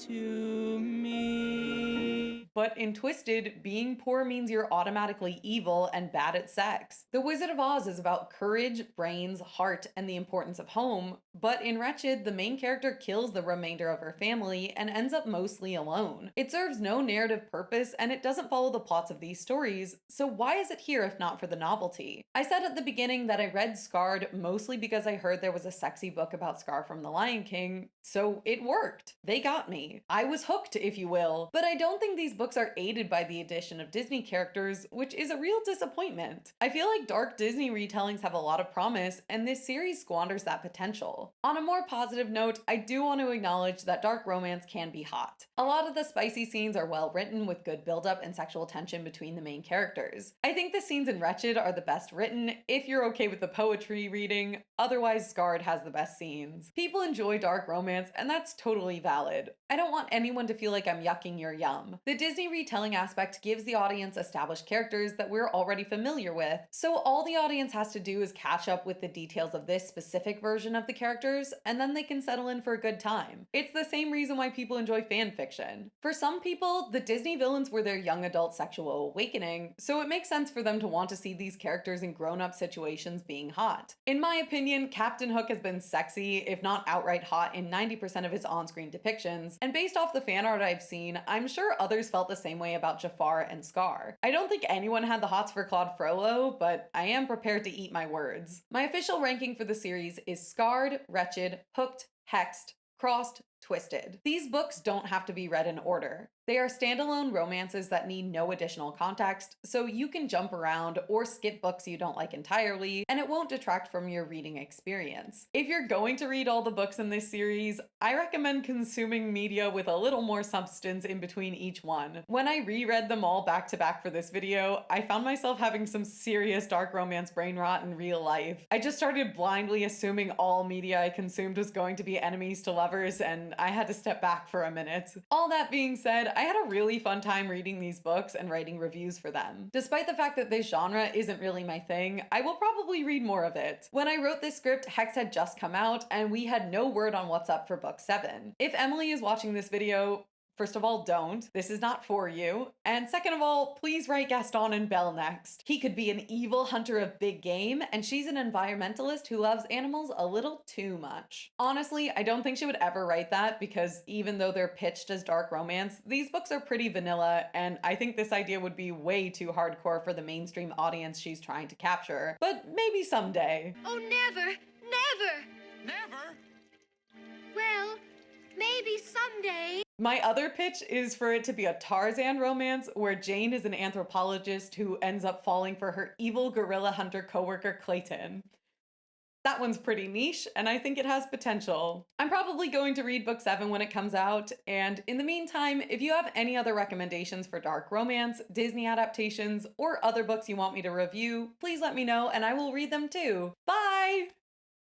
S13: to me.
S1: But in Twisted, being poor means you're automatically evil and bad at sex. The Wizard of Oz is about courage, brains, heart, and the importance of home, but in Wretched, the main character kills the remainder of her family and ends up mostly alone. It serves no narrative purpose, and it doesn't follow the plots of these stories, so why is it here if not for the novelty? I said at the beginning that I read Scarred mostly because I heard there was a sexy book about Scar from The Lion King, so it worked. They got me. I was hooked, if you will. But I don't think these books are aided by the addition of Disney characters, which is a real disappointment. I feel like dark Disney retellings have a lot of promise, and this series squanders that potential. On a more positive note, I do want to acknowledge that dark romance can be hot. A lot of the spicy scenes are well written with good buildup and sexual tension between the main characters. I think the scenes in Wretched are the best written, if you're okay with the poetry reading, otherwise Scarred has the best scenes. People enjoy dark romance, and that's totally valid. I don't want anyone to feel like I'm yucking your yum. The Disney retelling aspect gives the audience established characters that we're already familiar with, so all the audience has to do is catch up with the details of this specific version of the characters, and then they can settle in for a good time. It's the same reason why people enjoy fan fiction. For some people, the Disney villains were their young adult sexual awakening, so it makes sense for them to want to see these characters in grown-up situations being hot. In my opinion, Captain Hook has been sexy, if not outright hot, in 90% of his on-screen depictions, and based off the fan art I've seen, I'm sure others felt the same way about Jafar and Scar. I don't think anyone had the hots for Claude Frollo, but I am prepared to eat my words. My official ranking for the series is Scarred, Wretched, Hooked, Hexed, Crossed, Twisted. These books don't have to be read in order. They are standalone romances that need no additional context, so you can jump around or skip books you don't like entirely, and it won't detract from your reading experience. If you're going to read all the books in this series, I recommend consuming media with a little more substance in between each one. When I reread them all back to back for this video, I found myself having some serious dark romance brain rot in real life. I just started blindly assuming all media I consumed was going to be enemies to lovers, and I had to step back for a minute. All that being said, I had a really fun time reading these books and writing reviews for them. Despite the fact that this genre isn't really my thing, I will probably read more of it. When I wrote this script, Hex had just come out, and we had no word on what's up for book 7. If Emily is watching this video, first of all, don't. This is not for you. And second of all, please write Gaston and Belle next. He could be an evil hunter of big game, and she's an environmentalist who loves animals a little too much. Honestly, I don't think she would ever write that because even though they're pitched as dark romance, these books are pretty vanilla, and I think this idea would be way too hardcore for the mainstream audience she's trying to capture. But maybe someday.
S12: Oh, never, never.
S10: Never?
S12: Well, maybe someday.
S1: My other pitch is for it to be a Tarzan romance where Jane is an anthropologist who ends up falling for her evil gorilla hunter coworker Clayton. That one's pretty niche, and I think it has potential. I'm probably going to read book 7 when it comes out, and in the meantime, if you have any other recommendations for dark romance, Disney adaptations, or other books you want me to review, please let me know and I will read them too. Bye!